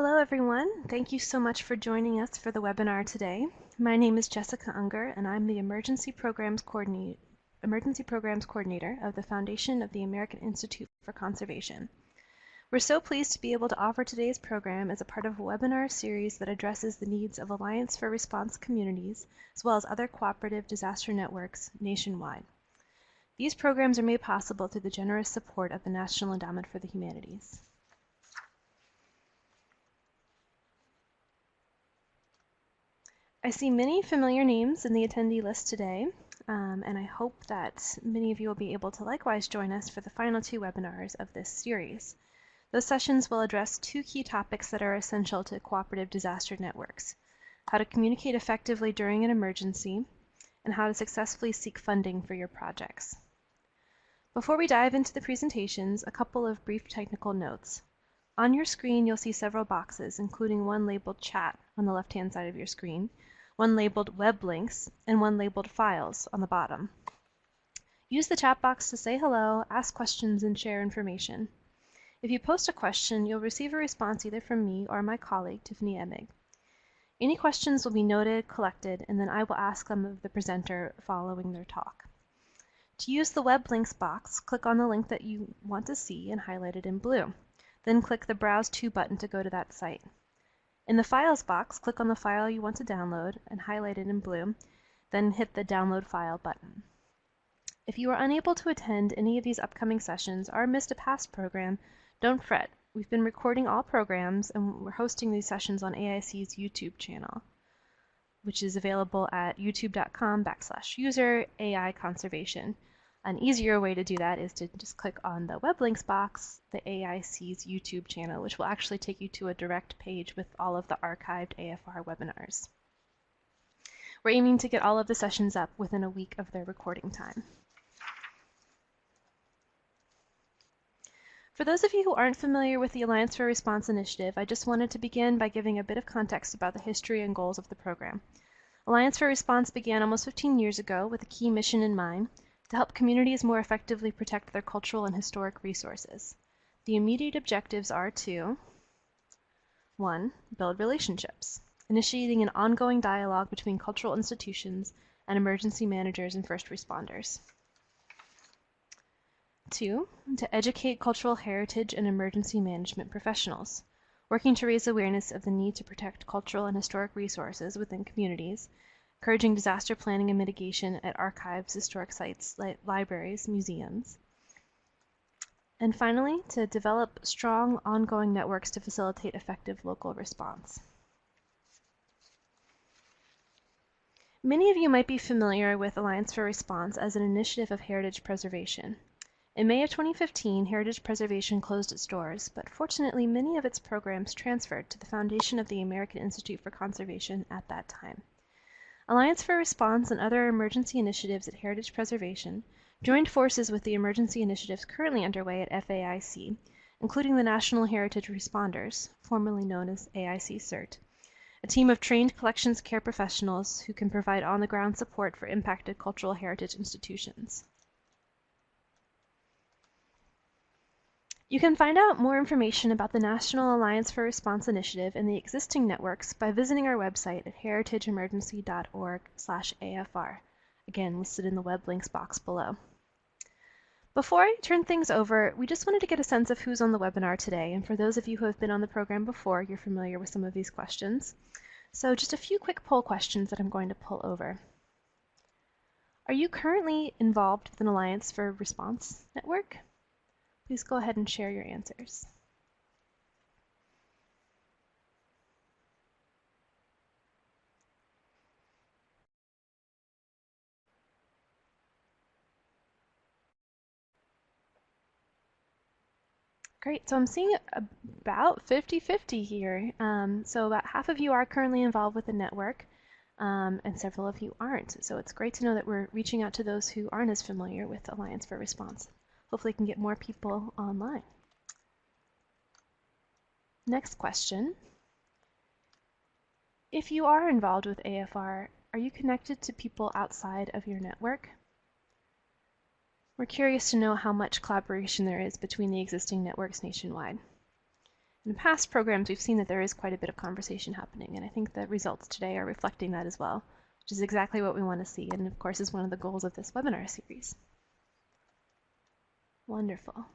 Hello everyone, thank you so much for joining us for the webinar today. My name is Jessica Unger and I'm the Emergency Programs Coordinator of the Foundation of the American Institute for Conservation. We're so pleased to be able to offer today's program as a part of a webinar series that addresses the needs of Alliance for Response communities as well as other cooperative disaster networks nationwide. These programs are made possible through the generous support of the National Endowment for the Humanities. I see many familiar names in the attendee list today, and I hope that many of you will be able to likewise join us for the final two webinars of this series. Those sessions will address two key topics that are essential to cooperative disaster networks: how to communicate effectively during an emergency, and how to successfully seek funding for your projects. Before we dive into the presentations, a couple of brief technical notes. On your screen, you'll see several boxes, including one labeled Chat on the left-hand side of your screen, one labeled Web Links, and one labeled Files on the bottom. Use the chat box to say hello, ask questions, and share information. If you post a question, you'll receive a response either from me or my colleague, Tiffany Emig. Any questions will be noted, collected, and then I will ask them of the presenter following their talk. To use the Web Links box, click on the link that you want to see and highlight it in blue. Then click the Browse To button to go to that site. In the Files box, click on the file you want to download and highlight it in blue, then hit the Download File button. If you are unable to attend any of these upcoming sessions or missed a past program, don't fret. We've been recording all programs and we're hosting these sessions on AIC's YouTube channel, which is available at youtube.com/user AI Conservation. An easier way to do that is to just click on the Web Links box, the AIC's YouTube channel, which will actually take you to a direct page with all of the archived AFR webinars. We're aiming to get all of the sessions up within a week of their recording time. For those of you who aren't familiar with the Alliance for Response initiative, I just wanted to begin by giving a bit of context about the history and goals of the program. Alliance for Response began almost 15 years ago with a key mission in mind: to help communities more effectively protect their cultural and historic resources. The immediate objectives are to 1. Build relationships, initiating an ongoing dialogue between cultural institutions and emergency managers and first responders. 2. To educate cultural heritage and emergency management professionals, working to raise awareness of the need to protect cultural and historic resources within communities, encouraging disaster planning and mitigation at archives, historic sites, libraries, museums. And finally, to develop strong, ongoing networks to facilitate effective local response. Many of you might be familiar with Alliance for Response as an initiative of heritage preservation. In May of 2015, Heritage Preservation closed its doors, but fortunately many of its programs transferred to the Foundation of the American Institute for Conservation at that time. Alliance for Response and other emergency initiatives at Heritage Preservation joined forces with the emergency initiatives currently underway at FAIC, including the National Heritage Responders, formerly known as AIC CERT, a team of trained collections care professionals who can provide on-the-ground support for impacted cultural heritage institutions. You can find out more information about the National Alliance for Response initiative and the existing networks by visiting our website at heritageemergency.org/AFR, again listed in the Web Links box below. Before I turn things over, we just wanted to get a sense of who's on the webinar today, and for those of you who have been on the program before, you're familiar with some of these questions. So just a few quick poll questions that I'm going to pull over. Are you currently involved with an Alliance for Response network? Please go ahead and share your answers. Great, so I'm seeing about 50-50 here. So about half of you are currently involved with the network, and several of you aren't. So it's great to know that we're reaching out to those who aren't as familiar with Alliance for Response. Hopefully we can get more people online. Next question. If you are involved with AFR, are you connected to people outside of your network? We're curious to know how much collaboration there is between the existing networks nationwide. in past programs, we've seen that there is quite a bit of conversation happening, and I think the results today are reflecting that as well, which is exactly what we want to see, and of course is one of the goals of this webinar series. Wonderful.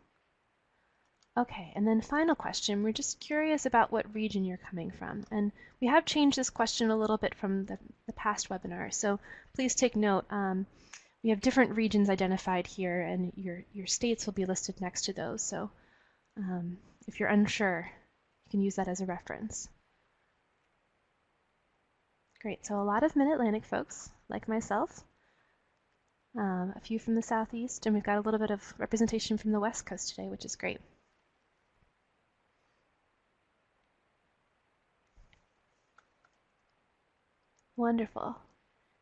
Okay, and then final question. We're just curious about what region you're coming from. And we have changed this question a little bit from the past webinar, so please take note. We have different regions identified here, and your states will be listed next to those. So if you're unsure, you can use that as a reference. Great, so a lot of Mid-Atlantic folks, like myself, a few from the Southeast, and we've got a little bit of representation from the West Coast today, which is great. Wonderful.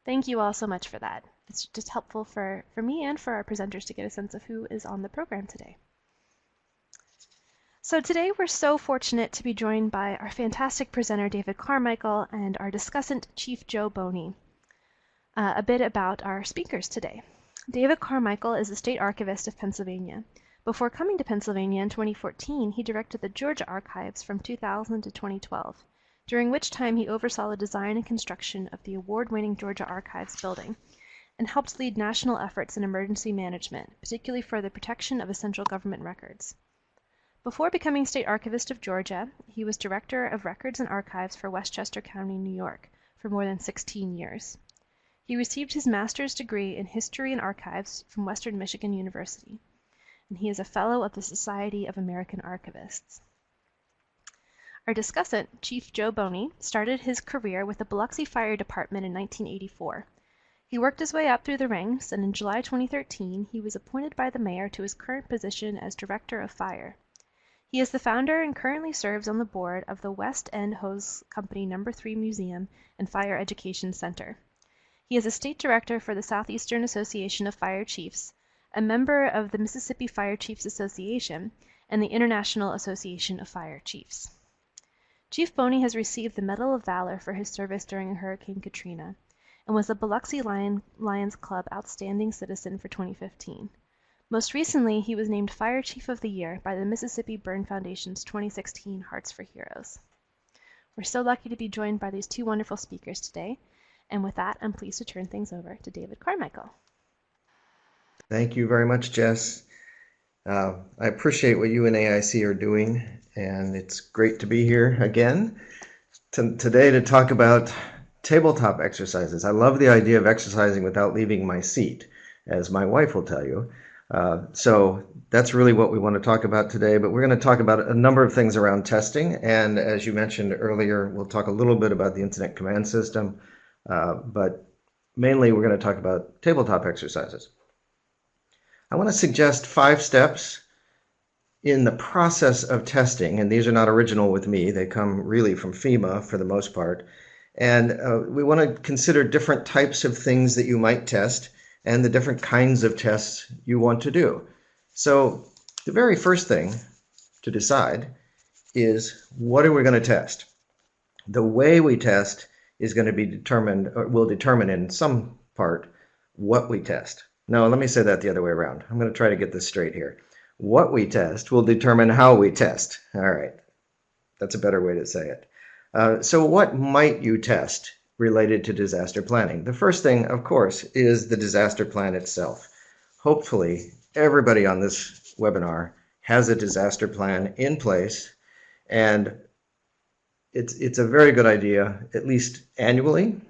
Thank you all so much for that. It's just helpful for me and for our presenters to get a sense of who is on the program today. So today we're so fortunate to be joined by our fantastic presenter, David Carmicheal, and our discussant, Chief Joe Boney. A bit about our speakers today. David Carmicheal is the State Archivist of Pennsylvania. Before coming to Pennsylvania in 2014, he directed the Georgia Archives from 2000 to 2012. During which time he oversaw the design and construction of the award-winning Georgia Archives building and helped lead national efforts in emergency management, particularly for the protection of essential government records. Before becoming State Archivist of Georgia, he was Director of Records and Archives for Westchester County, New York, for more than 16 years. He received his master's degree in History and Archives from Western Michigan University, and he is a Fellow of the Society of American Archivists. Our discussant, Chief Joe Boney, started his career with the Biloxi Fire Department in 1984. He worked his way up through the ranks, and in July 2013, he was appointed by the mayor to his current position as Director of Fire. He is the founder and currently serves on the board of the West End Hose Company No. 3 Museum and Fire Education Center. He is a state director for the Southeastern Association of Fire Chiefs, a member of the Mississippi Fire Chiefs Association, and the International Association of Fire Chiefs. Chief Boney has received the Medal of Valor for his service during Hurricane Katrina and was the Biloxi Lions Club Outstanding Citizen for 2015. Most recently, he was named Fire Chief of the Year by the Mississippi Burn Foundation's 2016 Hearts for Heroes. We're so lucky to be joined by these two wonderful speakers today, and with that, I'm pleased to turn things over to David Carmicheal. Thank you very much, Jess. I appreciate what you and AIC are doing, and it's great to be here again today to talk about tabletop exercises. I love the idea of exercising without leaving my seat, as my wife will tell you. So that's really what we want to talk about today, but we're going to talk about a number of things around testing, and as you mentioned earlier, we'll talk a little bit about the Incident Command System, but mainly we're going to talk about tabletop exercises. I want to suggest 5 steps in the process of testing, and these are not original with me. They come really from FEMA for the most part. And we want to consider different types of things that you might test and the different kinds of tests you want to do. So the very first thing to decide is, what are we going to test? The way we test is going to be determined, or will determine in some part, what we test. No, let me say that the other way around. I'm going to try to get this straight here. What we test will determine how we test. All right, that's a better way to say it. So what might you test related to disaster planning? The first thing, of course, is the disaster plan itself. Hopefully, everybody on this webinar has a disaster plan in place, and it's a very good idea, at least annually,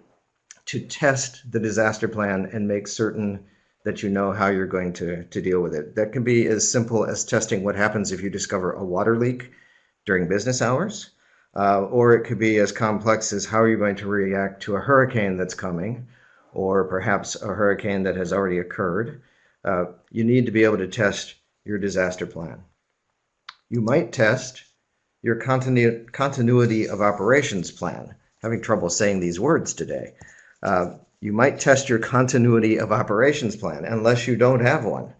to test the disaster plan and make certain that you know how you're going to deal with it. That can be as simple as testing what happens if you discover a water leak during business hours, or it could be as complex as how are you going to react to a hurricane that's coming, or perhaps a hurricane that has already occurred. You need to be able to test your disaster plan. You might test your continuity of operations plan. Having trouble saying these words today. You might test your continuity of operations plan, unless you don't have one.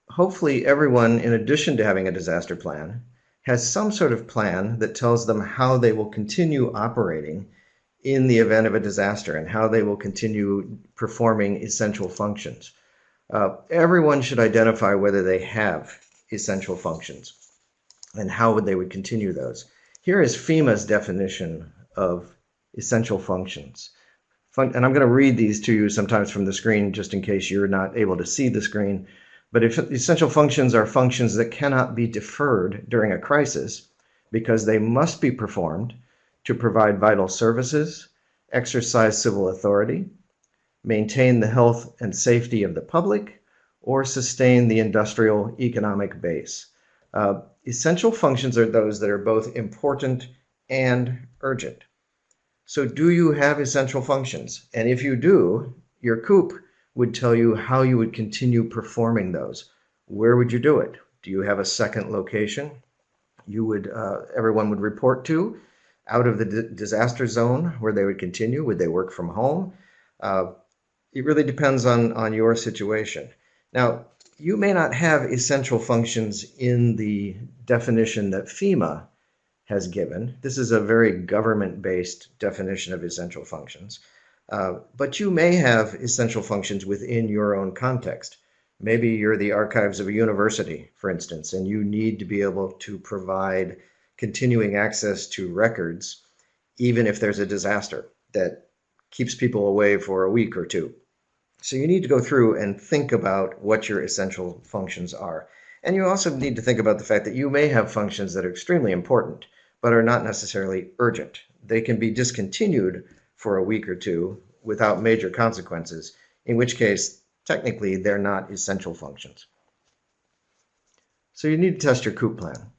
Hopefully everyone, in addition to having a disaster plan, has some sort of plan that tells them how they will continue operating in the event of a disaster and how they will continue performing essential functions. Everyone should identify whether they have essential functions. and how they would continue those. Here is FEMA's definition of essential functions. And I'm going to read these to you sometimes from the screen just in case you're not able to see the screen. But if essential functions are functions that cannot be deferred during a crisis because they must be performed to provide vital services, exercise civil authority, maintain the health and safety of the public, or sustain the industrial economic base. Essential functions are those that are both important and urgent. So do you have essential functions? And if you do, your Coop would tell you how you would continue performing those. Where would you do it? Do you have a second location everyone would report to out of the disaster zone where they would continue? Would they work from home? It really depends on your situation. Now, you may not have essential functions in the definition that FEMA has given. This is a very government-based definition of essential functions. But you may have essential functions within your own context. Maybe you're the archives of a university, for instance, and you need to be able to provide continuing access to records, even if there's a disaster that keeps people away for a week or two. So you need to go through and think about what your essential functions are. And you also need to think about the fact that you may have functions that are extremely important, but are not necessarily urgent. They can be discontinued for a week or two without major consequences, in which case, technically, they're not essential functions. So you need to test your Coop plan.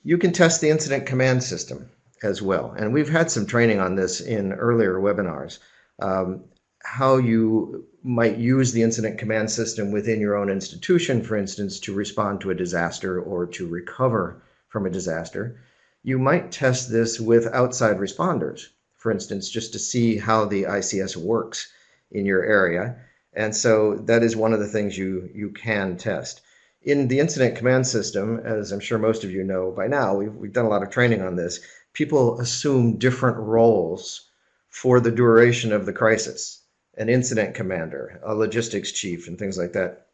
You can test the incident command system as well. And we've had some training on this in earlier webinars, how you might use the incident command system within your own institution, for instance, to respond to a disaster or to recover from a disaster. You might test this with outside responders, for instance, just to see how the ICS works in your area. And so that is one of the things you can test. In the incident command system, as I'm sure most of you know by now, we've done a lot of training on this, people assume different roles for the duration of the crisis. An incident commander, a logistics chief, and things like that,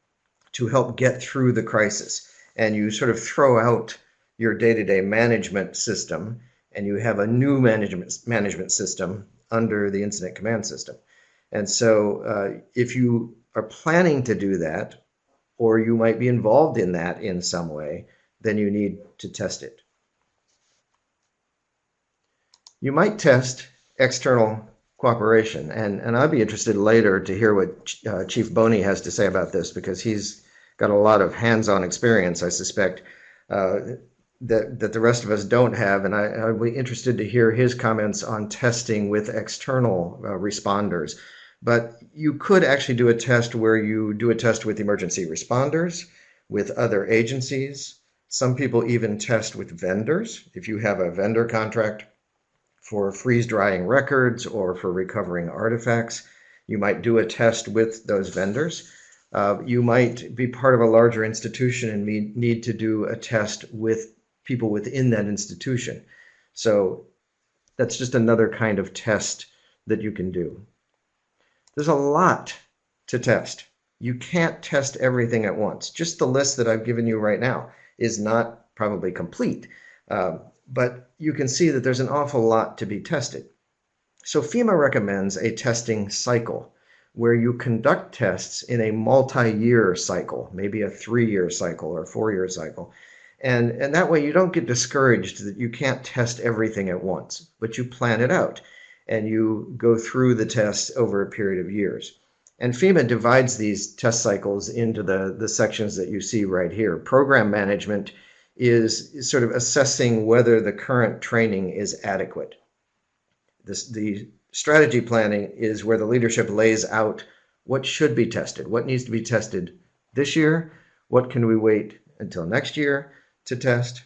to help get through the crisis. And you sort of throw out your day-to-day management system, and you have a new management system under the incident command system. And so if you are planning to do that, or you might be involved in that in some way, then you need to test it. You might test external cooperation, and I'd be interested later to hear what Chief Boney has to say about this, because he's got a lot of hands-on experience, I suspect, that the rest of us don't have, and I'd be interested to hear his comments on testing with external responders. But you could actually do a test where you do a test with emergency responders, with other agencies. Some people even test with vendors. If you have a vendor contract for freeze-drying records or for recovering artifacts, you might do a test with those vendors. You might be part of a larger institution and need to do a test with people within that institution. So that's just another kind of test that you can do. There's a lot to test. You can't test everything at once. Just the list that I've given you right now is not probably complete, but you can see that there's an awful lot to be tested. So FEMA recommends a testing cycle where you conduct tests in a multi-year cycle, maybe a 3-year cycle or 4-year cycle. And that way you don't get discouraged that you can't test everything at once, but you plan it out and you go through the tests over a period of years. And FEMA divides these test cycles into the sections that you see right here. Program management is sort of assessing whether the current training is adequate. The strategy planning is where the leadership lays out what should be tested, what needs to be tested this year, what can we wait until next year to test.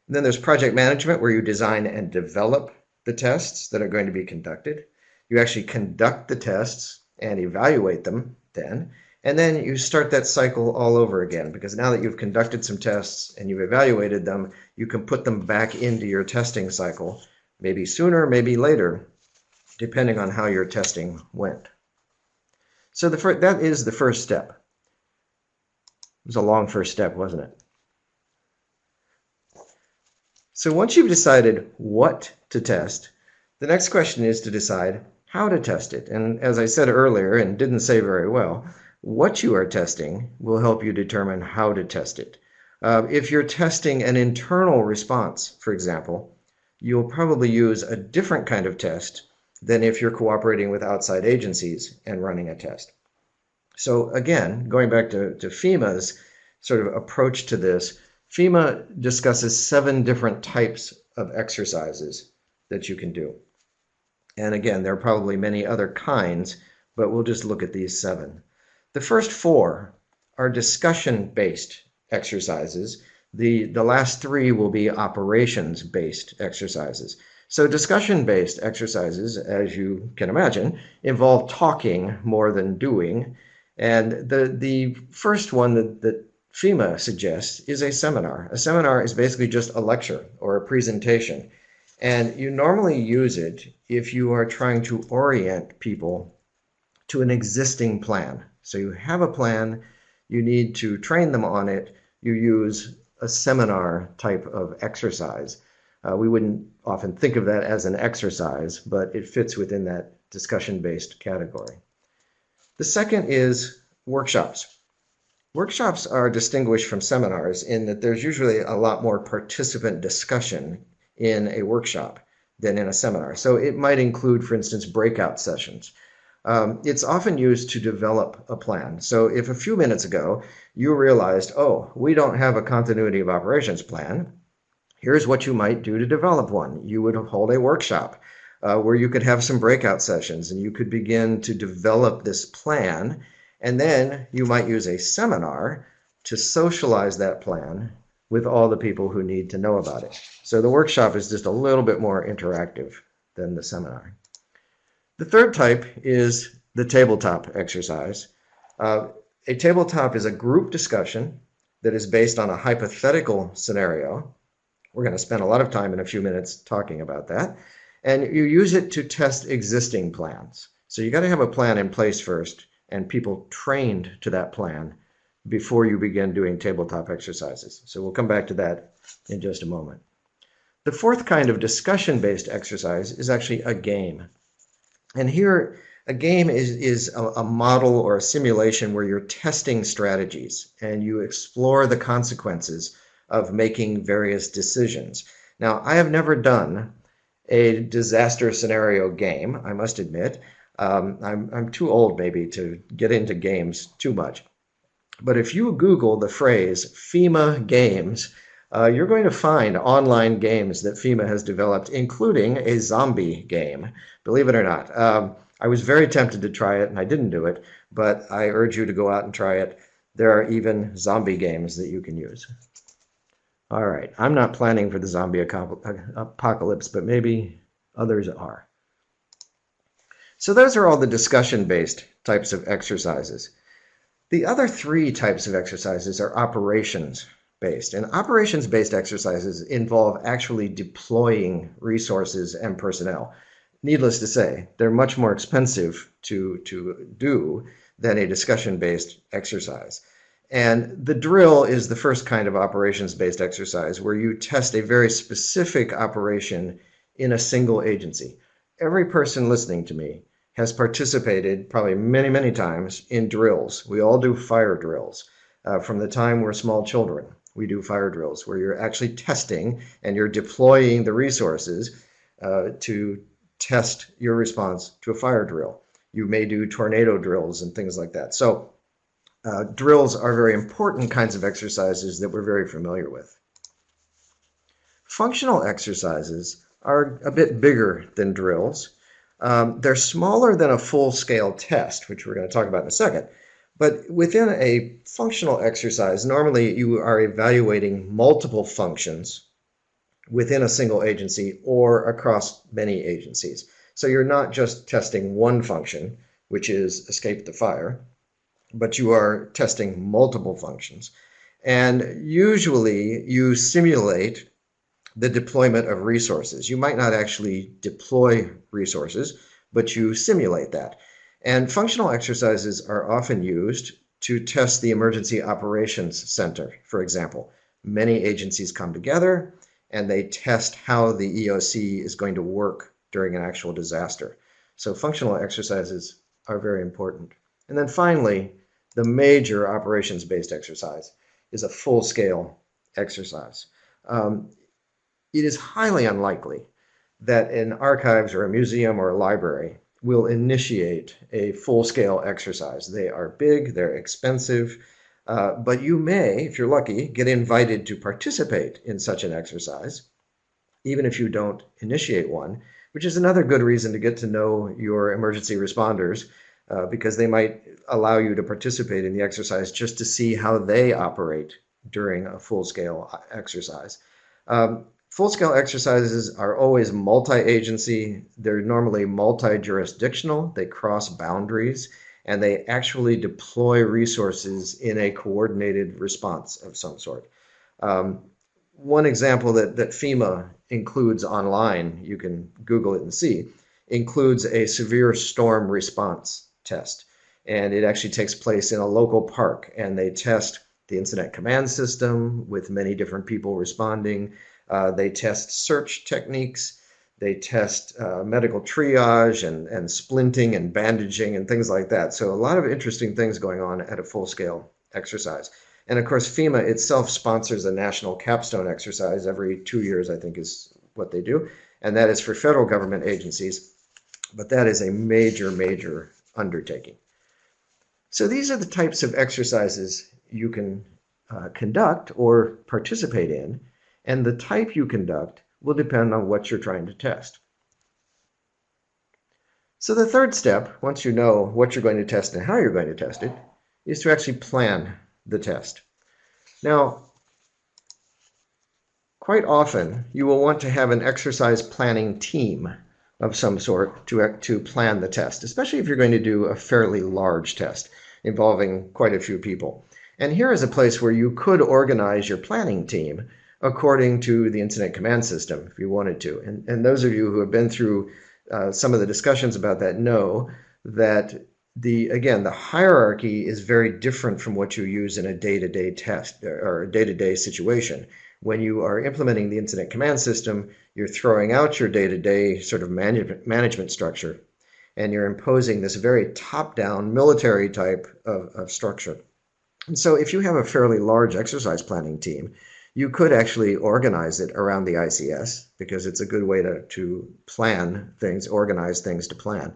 And then there's project management, where you design and develop the tests that are going to be conducted. You actually conduct the tests and evaluate them then, and then you start that cycle all over again, because now that you've conducted some tests and you've evaluated them, you can put them back into your testing cycle, maybe sooner, maybe later, depending on how your testing went. So that is the first step. It was a long first step, wasn't it? So once you've decided what to test, the next question is to decide how to test it. And as I said earlier, and didn't say very well, what you are testing will help you determine how to test it. If you're testing an internal response, for example, you'll probably use a different kind of test than if you're cooperating with outside agencies and running a test. So again, going back to FEMA's sort of approach to this, FEMA discusses 7 different types of exercises that you can do. And again, there are probably many other kinds, but we'll just look at these 7. The first 4 are discussion-based exercises. The last 3 will be operations-based exercises. So discussion-based exercises, as you can imagine, involve talking more than doing. And the first one that FEMA suggests is a seminar. A seminar is basically just a lecture or a presentation. And you normally use it if you are trying to orient people to an existing plan. So you have a plan, you need to train them on it, you use a seminar type of exercise. We wouldn't often think of that as an exercise, but it fits within that discussion-based category. The second is workshops. Workshops are distinguished from seminars in that there's usually a lot more participant discussion in a workshop than in a seminar. So it might include, for instance, breakout sessions. It's often used to develop a plan. So if a few minutes ago you realized, oh, we don't have a continuity of operations plan, here's what you might do to develop one. You would hold a workshop where you could have some breakout sessions and you could begin to develop this plan. And then you might use a seminar to socialize that plan with all the people who need to know about it. So the workshop is just a little bit more interactive than the seminar. The third type is the tabletop exercise. A tabletop is a group discussion that is based on a hypothetical scenario. We're going to spend a lot of time in a few minutes talking about that. And you use it to test existing plans. So you got to have a plan in place first and people trained to that plan before you begin doing tabletop exercises. So we'll come back to that in just a moment. The fourth kind of discussion-based exercise is actually a game. And here, a game is a model or a simulation where you're testing strategies and you explore the consequences of making various decisions. Now, I have never done a disaster scenario game, I must admit. I'm too old maybe to get into games too much. But if you Google the phrase FEMA games, you're going to find online games that FEMA has developed, including a zombie game, believe it or not. I was very tempted to try it and I didn't do it, but I urge you to go out and try it. There are even zombie games that you can use. All right, I'm not planning for the zombie apocalypse, but maybe others are. So those are all the discussion-based types of exercises. The other 3 types of exercises are operations-based. And operations-based exercises involve actually deploying resources and personnel. Needless to say, they're much more expensive to do than a discussion-based exercise. And the drill is the first kind of operations-based exercise where you test a very specific operation in a single agency. Every person listening to me has participated probably many, many times in drills. We all do fire drills. From the time we're small children, we do fire drills where you're actually testing and you're deploying the resources to test your response to a fire drill. You may do tornado drills and things like that. So drills are very important kinds of exercises that we're very familiar with. Functional exercises are a bit bigger than drills. They're smaller than a full-scale test, which we're going to talk about in a second. But within a functional exercise, normally you are evaluating multiple functions within a single agency or across many agencies. So you're not just testing one function, which is escape the fire, but you are testing multiple functions. And usually you simulate the deployment of resources. You might not actually deploy resources, but you simulate that. And functional exercises are often used to test the Emergency Operations Center, for example. Many agencies come together and they test how the EOC is going to work during an actual disaster. So functional exercises are very important. And then finally, the major operations-based exercise is a full-scale exercise. It is highly unlikely that an archives or a museum or a library will initiate a full-scale exercise. They are big, they're expensive, but you may, if you're lucky, get invited to participate in such an exercise, even if you don't initiate one, which is another good reason to get to know your emergency responders, because they might allow you to participate in the exercise just to see how they operate during a full-scale exercise. Full-scale exercises are always multi-agency. They're normally multi-jurisdictional. They cross boundaries, and they actually deploy resources in a coordinated response of some sort. One example that FEMA includes online, you can Google it and see, includes a severe storm response test. And it actually takes place in a local park, and they test the incident command system with many different people responding. They test search techniques. They test medical triage and splinting and bandaging and things like that. So a lot of interesting things going on at a full-scale exercise. And of course, FEMA itself sponsors a national capstone exercise every 2 years, I think is what they do. And that is for federal government agencies. But that is a major, major undertaking. So these are the types of exercises you can conduct or participate in. And the type you conduct will depend on what you're trying to test. So the third step, once you know what you're going to test and how you're going to test it, is to actually plan the test. Now, quite often you will want to have an exercise planning team of some sort to plan the test, especially if you're going to do a fairly large test involving quite a few people. And here is a place where you could organize your planning team according to the incident command system if you wanted to. And those of you who have been through some of the discussions about that know that the hierarchy is very different from what you use in a day-to-day test or a day-to-day situation. When you are implementing the incident command system, you're throwing out your day-to-day sort of management structure, and you're imposing this very top-down military type of structure. And so if you have a fairly large exercise planning team, you could actually organize it around the ICS because it's a good way to plan things, organize things to plan.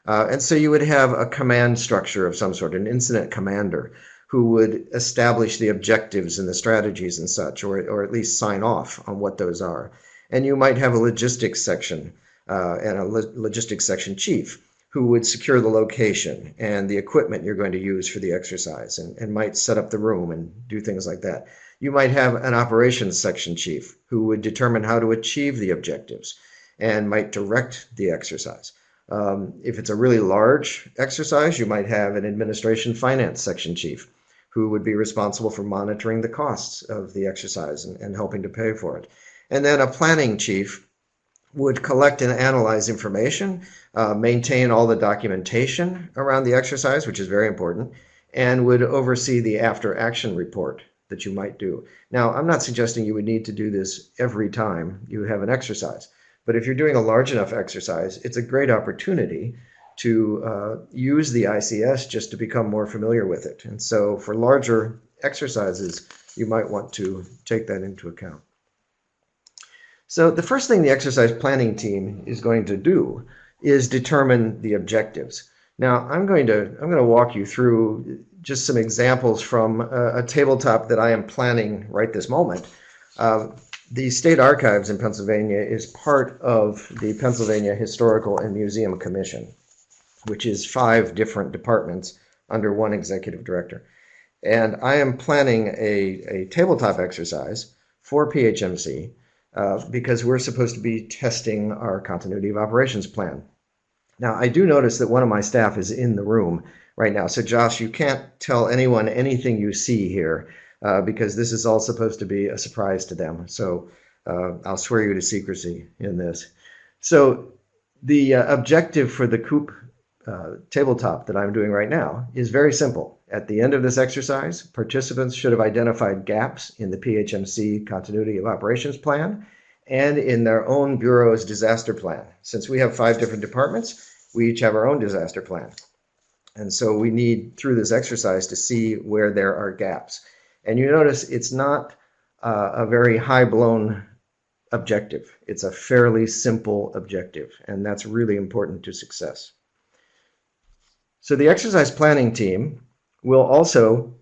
And so you would have a command structure of some sort, an incident commander who would establish the objectives and the strategies and such, or at least sign off on what those are. And you might have a logistics section and a logistics section chief who would secure the location and the equipment you're going to use for the exercise and might set up the room and do things like that. You might have an operations section chief who would determine how to achieve the objectives and might direct the exercise. If it's a really large exercise, you might have an administration finance section chief who would be responsible for monitoring the costs of the exercise and helping to pay for it. And then a planning chief would collect and analyze information, maintain all the documentation around the exercise, which is very important, and would oversee the after action report that you might do. Now, I'm not suggesting you would need to do this every time you have an exercise, but if you're doing a large enough exercise, it's a great opportunity to use the ICS just to become more familiar with it. And so for larger exercises, you might want to take that into account. So the first thing the exercise planning team is going to do is determine the objectives. Now, I'm going to walk you through just some examples from a tabletop that I am planning right this moment. The State Archives in Pennsylvania is part of the Pennsylvania Historical and Museum Commission, which is 5 different departments under one executive director. And I am planning a tabletop exercise for PHMC because we're supposed to be testing our continuity of operations plan. Now, I do notice that one of my staff is in the room right now. So Josh, you can't tell anyone anything you see here because this is all supposed to be a surprise to them. So I'll swear you to secrecy in this. So the objective for the Coop tabletop that I'm doing right now is very simple. At the end of this exercise, participants should have identified gaps in the PHMC continuity of operations plan and in their own bureau's disaster plan. Since we have 5 different departments, we each have our own disaster plan. And so we need, through this exercise, to see where there are gaps. And you notice it's not a very high-blown objective. It's a fairly simple objective, and that's really important to success. So the exercise planning team will also,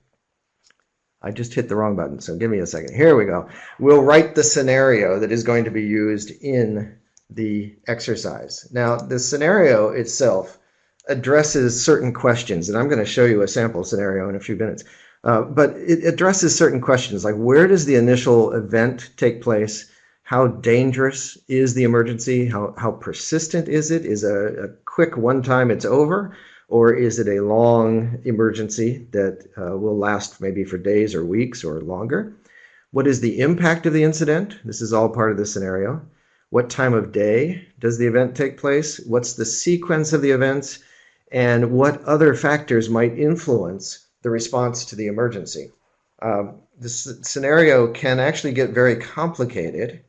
I just hit the wrong button, so give me a second. Here we go. We'll write the scenario that is going to be used in the exercise. Now, the scenario itself addresses certain questions, and I'm going to show you a sample scenario in a few minutes. But it addresses certain questions, like where does the initial event take place? How dangerous is the emergency? How persistent is it? Is a quick one time it's over? Or is it a long emergency that will last maybe for days or weeks or longer? What is the impact of the incident? This is all part of the scenario. What time of day does the event take place? What's the sequence of the events? And what other factors might influence the response to the emergency? This scenario can actually get very complicated,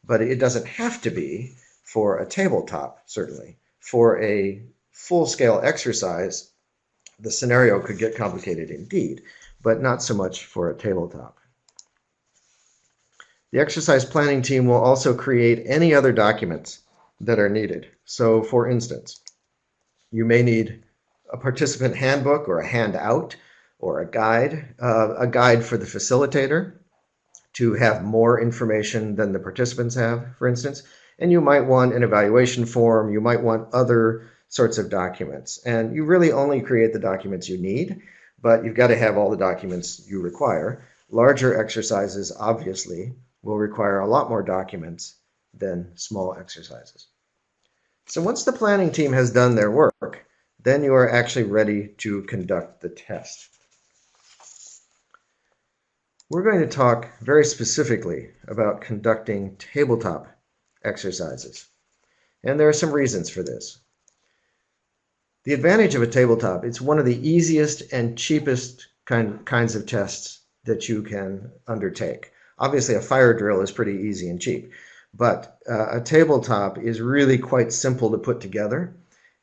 but it doesn't have to be for a tabletop, certainly. For a full-scale exercise, the scenario could get complicated indeed, but not so much for a tabletop. The exercise planning team will also create any other documents that are needed. So, for instance, you may need a participant handbook or a handout or a guide for the facilitator to have more information than the participants have, for instance. And you might want an evaluation form. You might want other sorts of documents. And you really only create the documents you need, but you've got to have all the documents you require. Larger exercises, obviously, will require a lot more documents than small exercises. So once the planning team has done their work, then you are actually ready to conduct the test. We're going to talk very specifically about conducting tabletop exercises. And there are some reasons for this. The advantage of a tabletop, it's one of the easiest and cheapest kinds of tests that you can undertake. Obviously, a fire drill is pretty easy and cheap, but a tabletop is really quite simple to put together,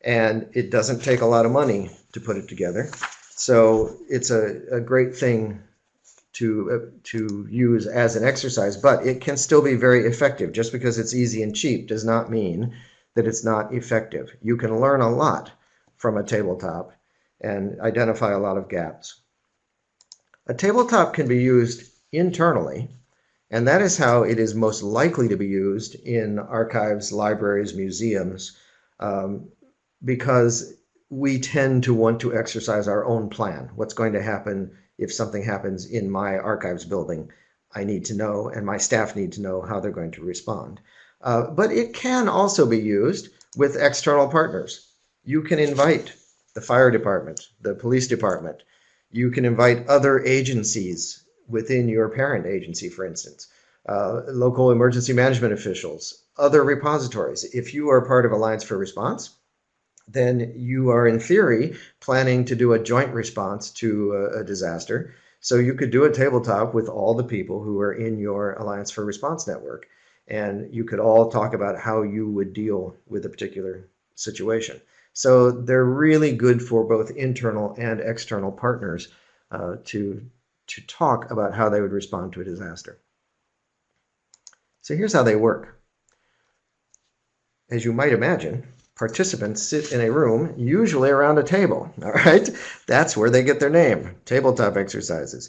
and it doesn't take a lot of money to put it together. So it's a great thing to use as an exercise, but it can still be very effective. Just because it's easy and cheap does not mean that it's not effective. You can learn a lot from a tabletop and identify a lot of gaps. A tabletop can be used internally, and that is how it is most likely to be used in archives, libraries, museums, because we tend to want to exercise our own plan. What's going to happen if something happens in my archives building? I need to know, and my staff need to know how they're going to respond. But it can also be used with external partners. You can invite the fire department, the police department. You can invite other agencies within your parent agency, for instance, local emergency management officials, other repositories. If you are part of Alliance for Response, then you are in theory planning to do a joint response to a disaster. So you could do a tabletop with all the people who are in your Alliance for Response network, and you could all talk about how you would deal with a particular situation. So they're really good for both internal and external partners to talk about how they would respond to a disaster. So here's how they work. As you might imagine, participants sit in a room, usually around a table, all right? That's where they get their name, tabletop exercises.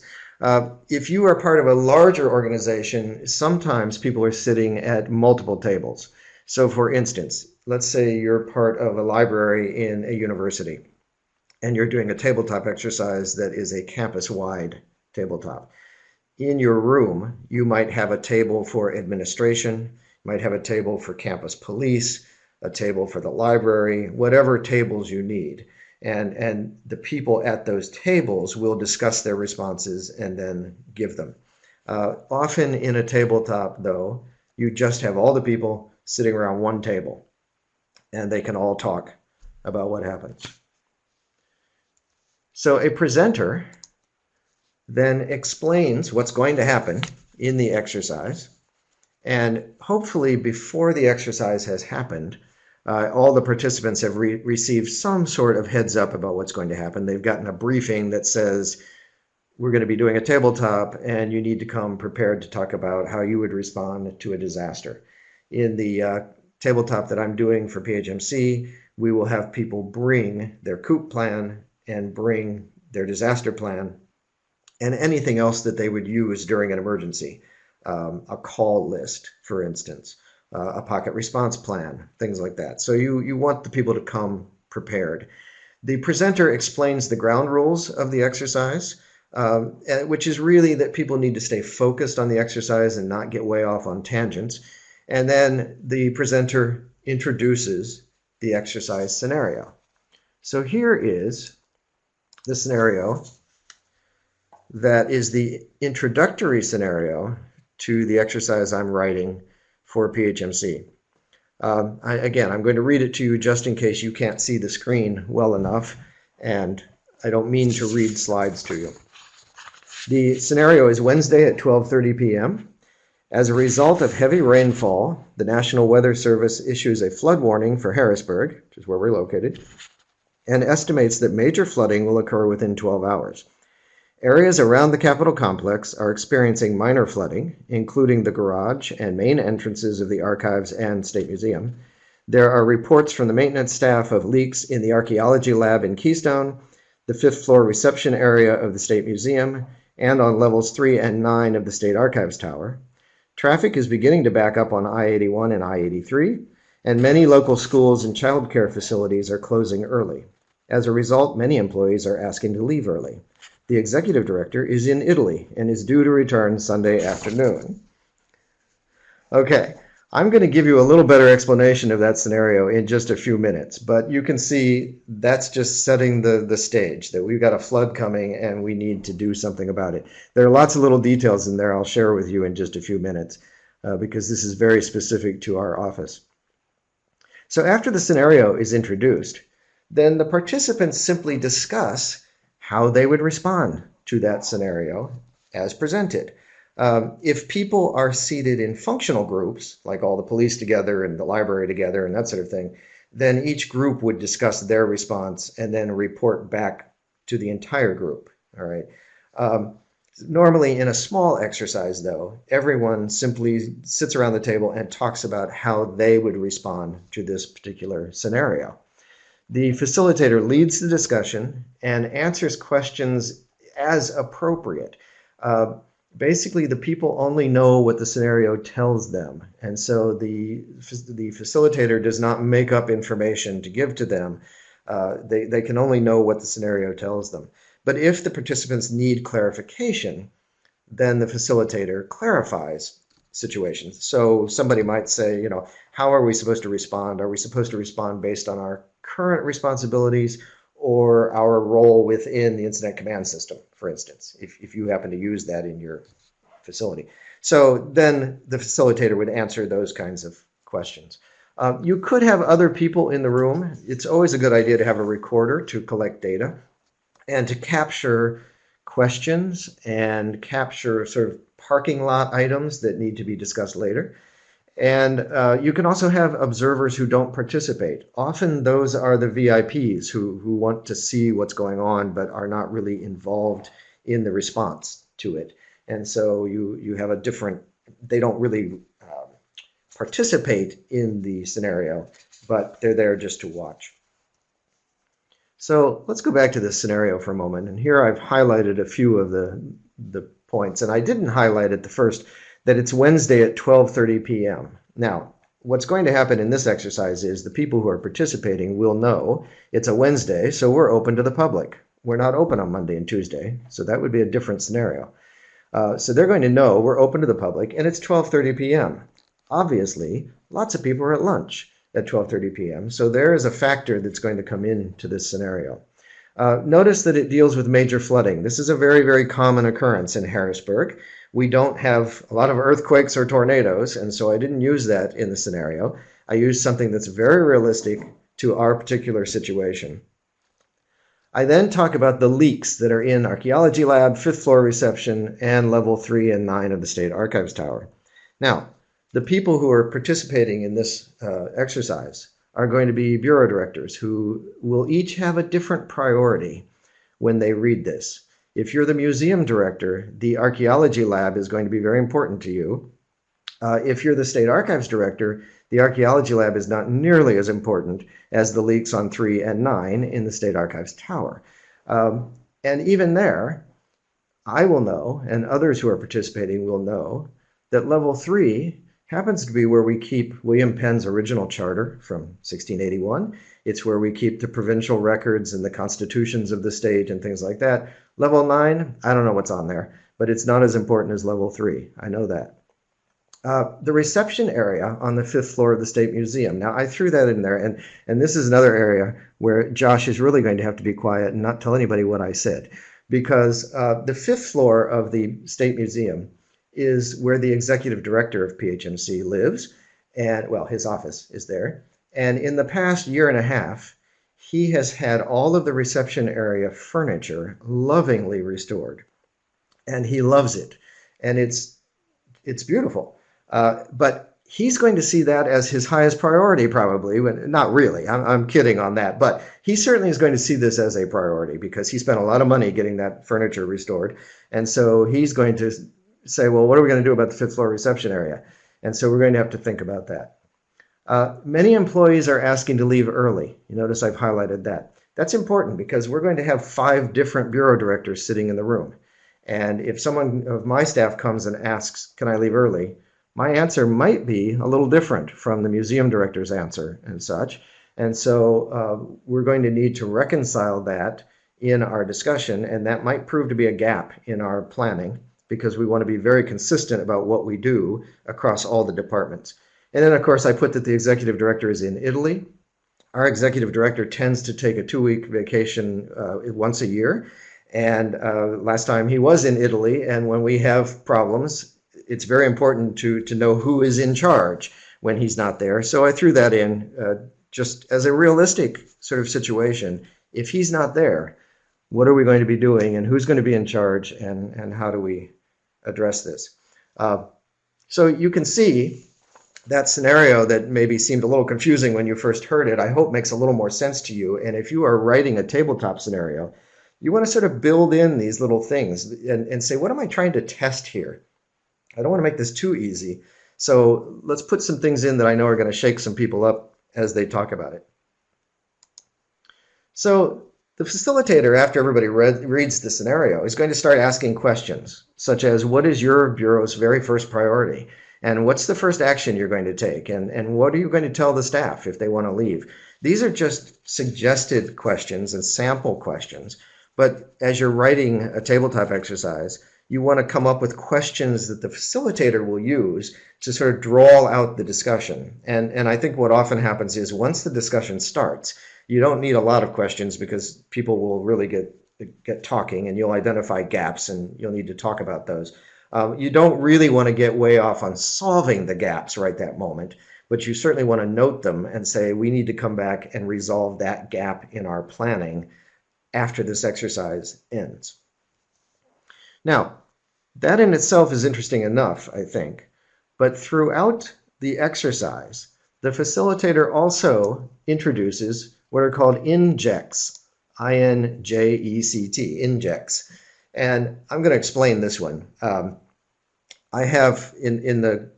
If you are part of a larger organization, sometimes people are sitting at multiple tables. So for instance, let's say you're part of a library in a university, and you're doing a tabletop exercise that is a campus-wide tabletop. In your room, you might have a table for administration, you might have a table for campus police, a table for the library, whatever tables you need. And the people at those tables will discuss their responses and then give them. Often in a tabletop, though, you just have all the people sitting around one table, and they can all talk about what happens. So a presenter then explains what's going to happen in the exercise, And hopefully before the exercise has happened, all the participants have received some sort of heads up about what's going to happen. They've gotten a briefing that says, we're going to be doing a tabletop and you need to come prepared to talk about how you would respond to a disaster. In the tabletop that I'm doing for PHMC, we will have people bring their Coop plan and bring their disaster plan and anything else that they would use during an emergency. A call list, for instance, a pocket response plan, things like that. So you want the people to come prepared. The presenter explains the ground rules of the exercise, which is really that people need to stay focused on the exercise and not get way off on tangents. And then the presenter introduces the exercise scenario. So here is the scenario that is the introductory scenario to the exercise I'm writing for PHMC. Again, I'm going to read it to you just in case you can't see the screen well enough, and I don't mean to read slides to you. The scenario is Wednesday at 12:30 p.m. As a result of heavy rainfall, the National Weather Service issues a flood warning for Harrisburg, which is where we're located, and estimates that major flooding will occur within 12 hours. Areas around the Capitol complex are experiencing minor flooding, including the garage and main entrances of the archives and State Museum. There are reports from the maintenance staff of leaks in the archaeology lab in Keystone, the fifth floor reception area of the State Museum, and on levels 3 and 9 of the State Archives Tower. Traffic is beginning to back up on I-81 and I-83, and many local schools and child care facilities are closing early. As a result, many employees are asking to leave early. The executive director is in Italy and is due to return Sunday afternoon. Okay, I'm going to give you a little better explanation of that scenario in just a few minutes, but you can see that's just setting the stage, that we've got a flood coming and we need to do something about it. There are lots of little details in there I'll share with you in just a few minutes because this is very specific to our office. So after the scenario is introduced, then the participants simply discuss how they would respond to that scenario as presented. If people are seated in functional groups, like all the police together and the library together and that sort of thing, then each group would discuss their response and then report back to the entire group. All right. Normally in a small exercise, though, everyone simply sits around the table and talks about how they would respond to this particular scenario. The facilitator leads the discussion and answers questions as appropriate. Basically, the people only know what the scenario tells them, and so the facilitator does not make up information to give to them. They can only know what the scenario tells them. But if the participants need clarification, then the facilitator clarifies situations. So somebody might say, you know, how are we supposed to respond? Are we supposed to respond based on our current responsibilities or our role within the incident command system, for instance, if you happen to use that in your facility? So then the facilitator would answer those kinds of questions. You could have other people in the room. It's always a good idea to have a recorder to collect data and to capture questions and capture sort of parking lot items that need to be discussed later. And you can also have observers who don't participate. Often those are the VIPs who want to see what's going on but are not really involved in the response to it. And so you have a different, they don't really participate in the scenario, but they're there just to watch. So let's go back to this scenario for a moment. And here I've highlighted a few of the points. And I didn't highlight at the first that it's Wednesday at 12:30 p.m. Now, what's going to happen in this exercise is the people who are participating will know it's a Wednesday, so we're open to the public. We're not open on Monday and Tuesday, so that would be a different scenario. So they're going to know we're open to the public, and it's 12:30 p.m. Obviously, lots of people are at lunch at 12:30 p.m., so there is a factor that's going to come into this scenario. Notice that it deals with major flooding. This is a very, very common occurrence in Harrisburg. We don't have a lot of earthquakes or tornadoes, and so I didn't use that in the scenario. I used something that's very realistic to our particular situation. I then talk about the leaks that are in Archaeology Lab, 5th floor reception, and level 3 and 9 of the State Archives Tower. Now, The people who are participating in this exercise are going to be bureau directors who will each have a different priority when they read this. If you're the museum director, the archaeology lab is going to be very important to you. If you're the state archives director, the archaeology lab is not nearly as important as the leaks on 3 and 9 in the state archives tower. And even there, I will know, and others who are participating will know, that level 3 happens to be where we keep William Penn's original charter from 1681. It's where we keep the provincial records and the constitutions of the state and things like that. Level 9, I don't know what's on there, but it's not as important as level 3. I know that. The reception area on the 5th floor of the State Museum. Now, I threw that in there, and this is another area where Josh is really going to have to be quiet and not tell anybody what I said, because the 5th floor of the State Museum is where the executive director of PHMC lives, and, well, his office is there. And in the past year and a half, he has had all of the reception area furniture lovingly restored, and he loves it, and it's beautiful. But he's going to see that as his highest priority, probably. Not really. I'm kidding on that. But he certainly is going to see this as a priority because he spent a lot of money getting that furniture restored. And so he's going to say, well, what are we going to do about the 5th floor reception area? And so we're going to have to think about that. Many employees are asking to leave early. You notice I've highlighted that. That's important because we're going to have 5 different bureau directors sitting in the room. And if someone of my staff comes and asks, can I leave early? My answer might be a little different from the museum director's answer and such. And so we're going to need to reconcile that in our discussion, and that might prove to be a gap in our planning because we want to be very consistent about what we do across all the departments. And then, of course, I put that the executive director is in Italy. Our executive director tends to take a 2-week vacation once a year. And last time he was in Italy, and when we have problems, it's very important to know who is in charge when he's not there. So I threw that in just as a realistic sort of situation. If he's not there, what are we going to be doing and who's going to be in charge and how do we address this? So you can see that scenario that maybe seemed a little confusing when you first heard it, I hope makes a little more sense to you. And if you are writing a tabletop scenario, you want to sort of build in these little things and say, what am I trying to test here? I don't want to make this too easy. So let's put some things in that I know are going to shake some people up as they talk about it. So the facilitator, after everybody reads the scenario, is going to start asking questions, such as, what is your bureau's very first priority? And what's the first action you're going to take? And what are you going to tell the staff if they want to leave? These are just suggested questions and sample questions. But as you're writing a tabletop exercise, you want to come up with questions that the facilitator will use to sort of draw out the discussion. And I think what often happens is once the discussion starts, you don't need a lot of questions because people will really get talking and you'll identify gaps and you'll need to talk about those. You don't really want to get way off on solving the gaps right that moment, but you certainly want to note them and say, we need to come back and resolve that gap in our planning after this exercise ends. Now, that in itself is interesting enough, I think, but throughout the exercise, the facilitator also introduces what are called injects, I-N-J-E-C-T, injects. And I'm going to explain this one. I have in the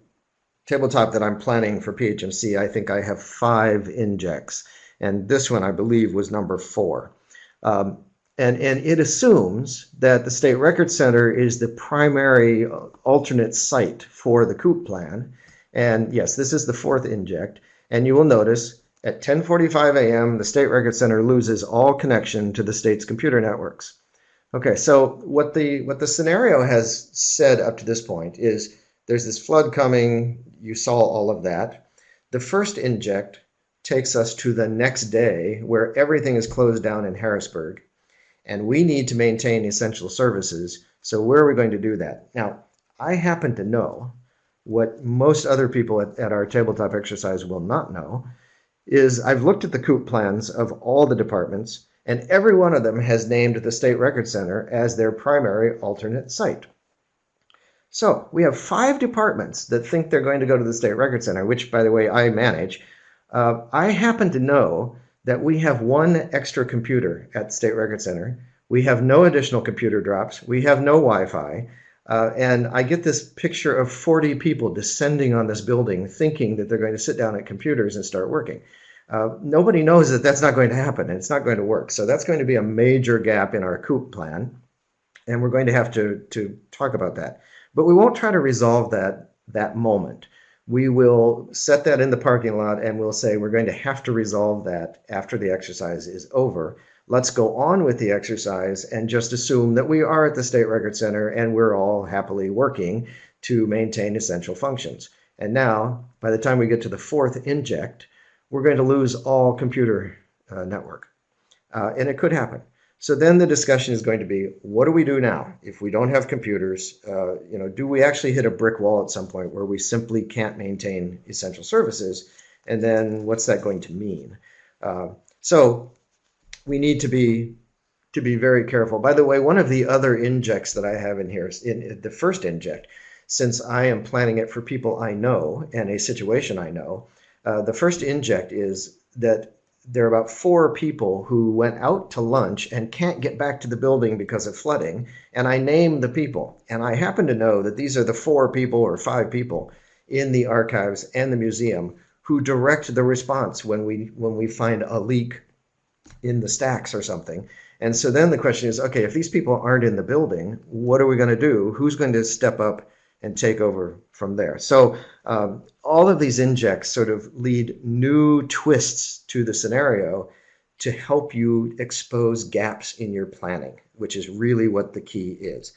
tabletop that I'm planning for PHMC, I think I have 5 injects, and this one I believe was number 4. And it assumes that the State Record Center is the primary alternate site for the Coop plan. And yes, this is the 4th inject. And you will notice at 10:45 a.m., the State Record Center loses all connection to the state's computer networks. Okay, so what the scenario has said up to this point is there's this flood coming. You saw all of that. The first inject takes us to the next day where everything is closed down in Harrisburg. And we need to maintain essential services. So where are we going to do that? Now, I happen to know what most other people at our tabletop exercise will not know is I've looked at the Coop plans of all the departments, and every one of them has named the State Record Center as their primary alternate site. So we have 5 departments that think they're going to go to the State Record Center, which, by the way, I manage. I happen to know that we have 1 extra computer at the State Record Center. We have no additional computer drops. We have no Wi-Fi. And I get this picture of 40 people descending on this building thinking that they're going to sit down at computers and start working. Nobody knows that that's not going to happen and it's not going to work. So that's going to be a major gap in our Coop plan. And we're going to have to talk about that. But we won't try to resolve that moment. We will set that in the parking lot and we'll say we're going to have to resolve that after the exercise is over. Let's go on with the exercise and just assume that we are at the State Record Center and we're all happily working to maintain essential functions. And now, by the time we get to the 4th inject, we're going to lose all computer network. And it could happen. So then the discussion is going to be, what do we do now if we don't have computers? Do we actually hit a brick wall at some point where we simply can't maintain essential services? And then what's that going to mean? So we need to be very careful. By the way, one of the other injects that I have in here is in the first inject, since I am planning it for people I know and a situation I know. The first inject is that there are about 4 people who went out to lunch and can't get back to the building because of flooding. And I name the people. And I happen to know that these are the 4 people or 5 people in the archives and the museum who direct the response when we find a leak in the stacks or something. And so then the question is, okay, if these people aren't in the building, what are we going to do? Who's going to step up and take over from there? So all of these injects sort of lead new twists to the scenario to help you expose gaps in your planning, which is really what the key is.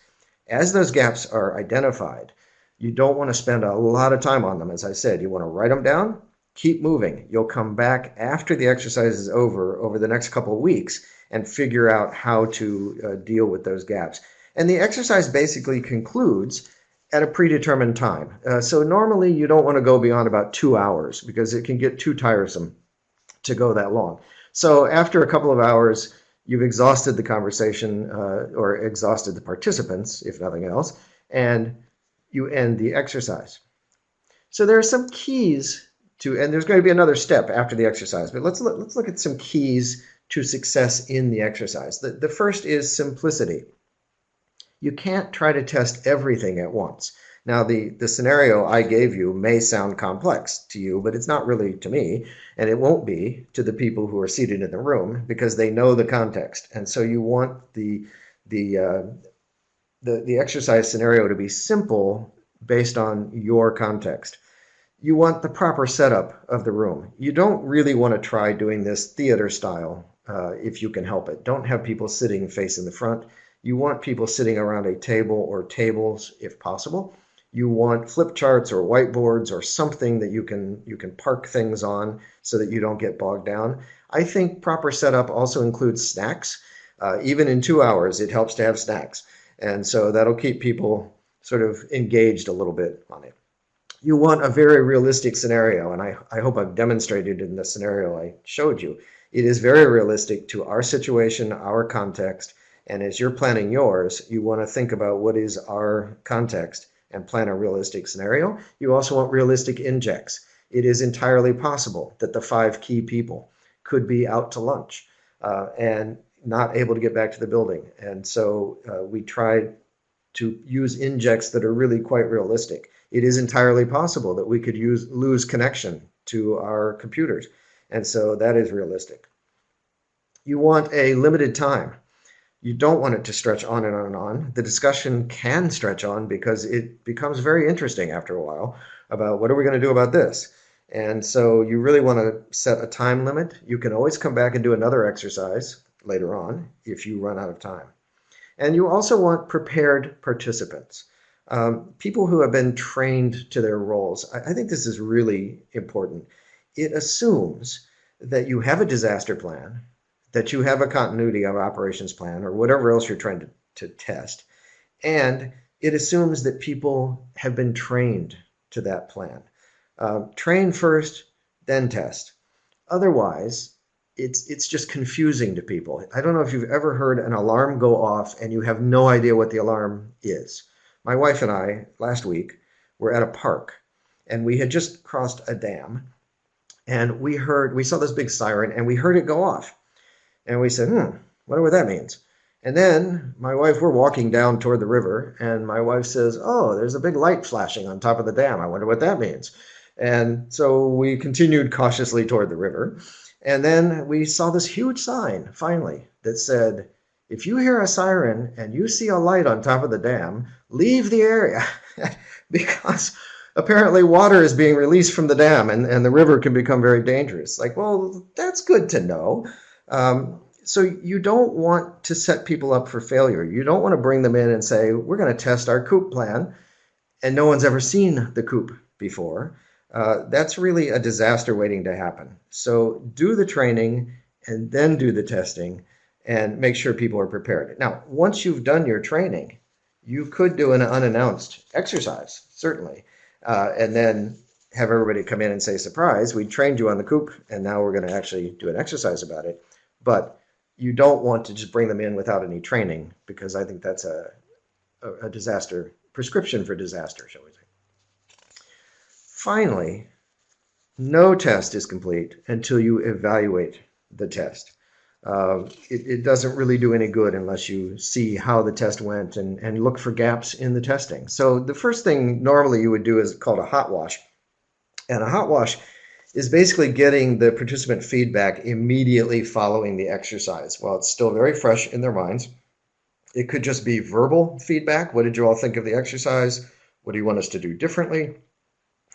As those gaps are identified, you don't want to spend a lot of time on them. As I said, you want to write them down, keep moving. You'll come back after the exercise is over the next couple of weeks, and figure out how to deal with those gaps. And the exercise basically concludes at a predetermined time. So normally you don't want to go beyond about 2 hours because it can get too tiresome to go that long. So after a couple of hours, you've exhausted the conversation or exhausted the participants, if nothing else, and you end the exercise. So there are some keys to, and there's going to be another step after the exercise, but let's look at some keys to success in the exercise. The first is simplicity. You can't try to test everything at once. Now, the scenario I gave you may sound complex to you, but it's not really to me, and it won't be to the people who are seated in the room because they know the context. And so you want the exercise scenario to be simple based on your context. You want the proper setup of the room. You don't really want to try doing this theater style if you can help it. Don't have people sitting facing the front. You want people sitting around a table or tables if possible. You want flip charts or whiteboards or something that you can park things on so that you don't get bogged down. I think proper setup also includes snacks. Even in 2 hours, it helps to have snacks. And so that'll keep people sort of engaged a little bit on it. You want a very realistic scenario, and I hope I've demonstrated in the scenario I showed you. It is very realistic to our situation, our context, and as you're planning yours, you want to think about what is our context and plan a realistic scenario. You also want realistic injects. It is entirely possible that the 5 key people could be out to lunch and not able to get back to the building. And so we tried to use injects that are really quite realistic. It is entirely possible that we could lose connection to our computers. And so that is realistic. You want a limited time. You don't want it to stretch on and on and on. The discussion can stretch on because it becomes very interesting after a while about what are we going to do about this. And so you really want to set a time limit. You can always come back and do another exercise later on if you run out of time. And you also want prepared participants. People who have been trained to their roles. I think this is really important. It assumes that you have a disaster plan, that you have a continuity of operations plan, or whatever else you're trying to test. And it assumes that people have been trained to that plan. Train first, then test. Otherwise, it's just confusing to people. I don't know if you've ever heard an alarm go off and you have no idea what the alarm is. My wife and I, last week, were at a park, and we had just crossed a dam, and we saw this big siren, and we heard it go off. And we said, wonder what that means. And then my wife, we're walking down toward the river, and my wife says, oh, there's a big light flashing on top of the dam. I wonder what that means. And so we continued cautiously toward the river. And then we saw this huge sign, finally, that said, if you hear a siren and you see a light on top of the dam, leave the area. Because apparently water is being released from the dam, and the river can become very dangerous. Like, well, that's good to know. So you don't want to set people up for failure. You don't want to bring them in and say, we're going to test our Coop plan, and no one's ever seen the Coop before. That's really a disaster waiting to happen. So do the training and then do the testing and make sure people are prepared. Now, once you've done your training, you could do an unannounced exercise, certainly, and then have everybody come in and say, surprise, we trained you on the Coop, and now we're going to actually do an exercise about it. But you don't want to just bring them in without any training, because I think that's a disaster, prescription for disaster, shall we say. Finally, no test is complete until you evaluate the test. It doesn't really do any good unless you see how the test went and look for gaps in the testing. So the first thing normally you would do is called a hot wash. And a hot wash is basically getting the participant feedback immediately following the exercise while it's still very fresh in their minds. It could just be verbal feedback. What did you all think of the exercise? What do you want us to do differently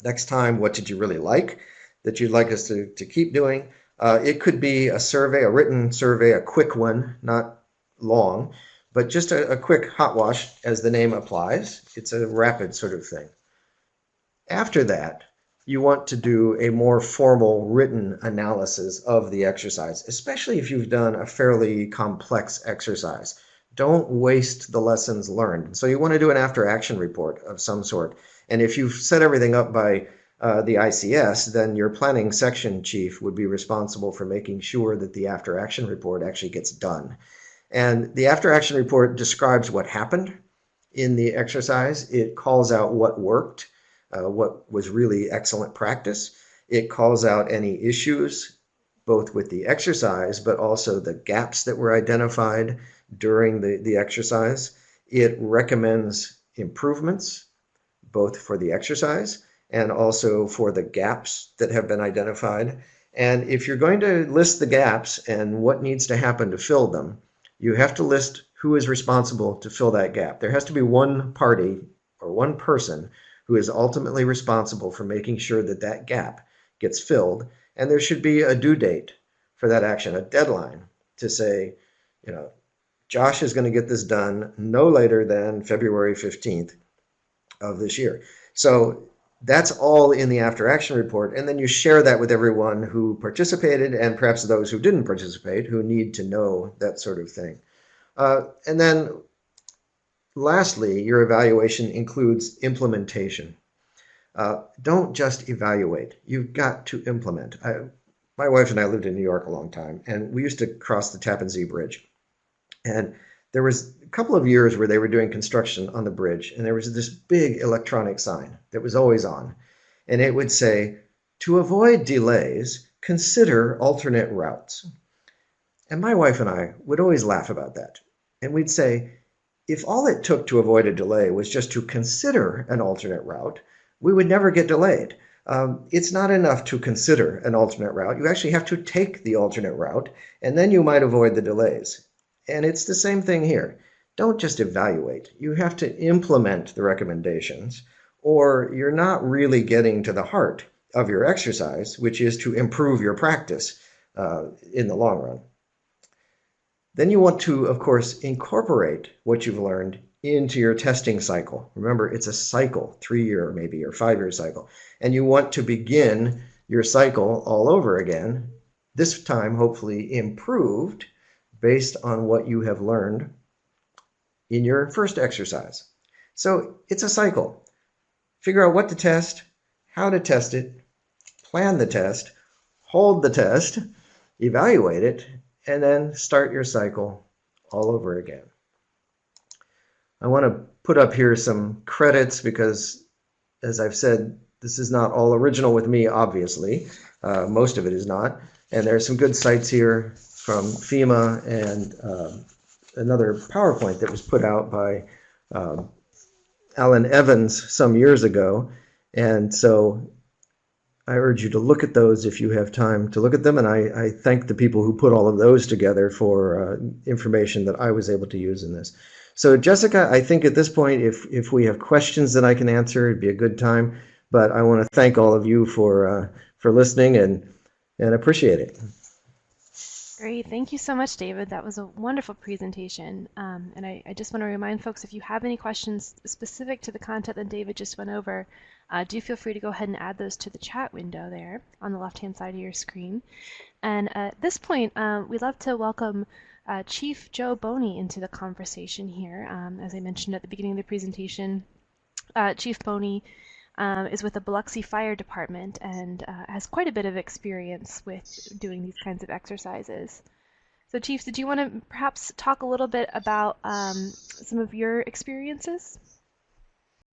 next time? What did you really like that you'd like us to keep doing? It could be a survey, a written survey, a quick one, not long, but just a quick hot wash as the name applies. It's a rapid sort of thing. After that, you want to do a more formal written analysis of the exercise, especially if you've done a fairly complex exercise. Don't waste the lessons learned. So you want to do an after-action report of some sort. And if you've set everything up by the ICS, then your planning section chief would be responsible for making sure that the after-action report actually gets done. And the after-action report describes what happened in the exercise. It calls out what worked, what was really excellent practice. It calls out any issues, both with the exercise, but also the gaps that were identified during the exercise. It recommends improvements, both for the exercise and also for the gaps that have been identified. And if you're going to list the gaps and what needs to happen to fill them, you have to list who is responsible to fill that gap. There has to be one party or one person who is ultimately responsible for making sure that that gap gets filled. And there should be a due date for that action, a deadline to say, Josh is going to get this done no later than February 15th of this year. So that's all in the after action report. And then you share that with everyone who participated and perhaps those who didn't participate who need to know that sort of thing. And then lastly, your evaluation includes implementation. Don't just evaluate. You've got to implement. My wife and I lived in New York a long time, and we used to cross the Tappan Zee Bridge. And there was a couple of years where they were doing construction on the bridge, and there was this big electronic sign that was always on. And it would say, to avoid delays, consider alternate routes. And my wife and I would always laugh about that. And we'd say, if all it took to avoid a delay was just to consider an alternate route, we would never get delayed. It's not enough to consider an alternate route. You actually have to take the alternate route, and then you might avoid the delays. And it's the same thing here. Don't just evaluate. You have to implement the recommendations, or you're not really getting to the heart of your exercise, which is to improve your practice in the long run. Then you want to, of course, incorporate what you've learned into your testing cycle. Remember, it's a cycle, 3-year maybe or 5-year cycle. And you want to begin your cycle all over again, this time hopefully improved based on what you have learned in your first exercise. So it's a cycle. Figure out what to test, how to test it, plan the test, hold the test, evaluate it, and then start your cycle all over again. I want to put up here some credits because, as I've said, this is not all original with me, obviously. Most of it is not. And there are some good sites here from FEMA and another PowerPoint that was put out by Alan Evans some years ago. And so I urge you to look at those if you have time to look at them. And I thank the people who put all of those together for information that I was able to use in this. So Jessica, I think at this point, if we have questions that I can answer, it'd be a good time. But I want to thank all of you for listening and appreciate it. Great. Thank you so much, David. That was a wonderful presentation. And I just want to remind folks, if you have any questions specific to the content that David just went over, do feel free to go ahead and add those to the chat window there on the left-hand side of your screen. And at this point, we'd love to welcome Chief Joe Boney into the conversation here. As I mentioned at the beginning of the presentation, Chief Boney is with the Biloxi Fire Department and has quite a bit of experience with doing these kinds of exercises. So Chief, did you want to perhaps talk a little bit about some of your experiences?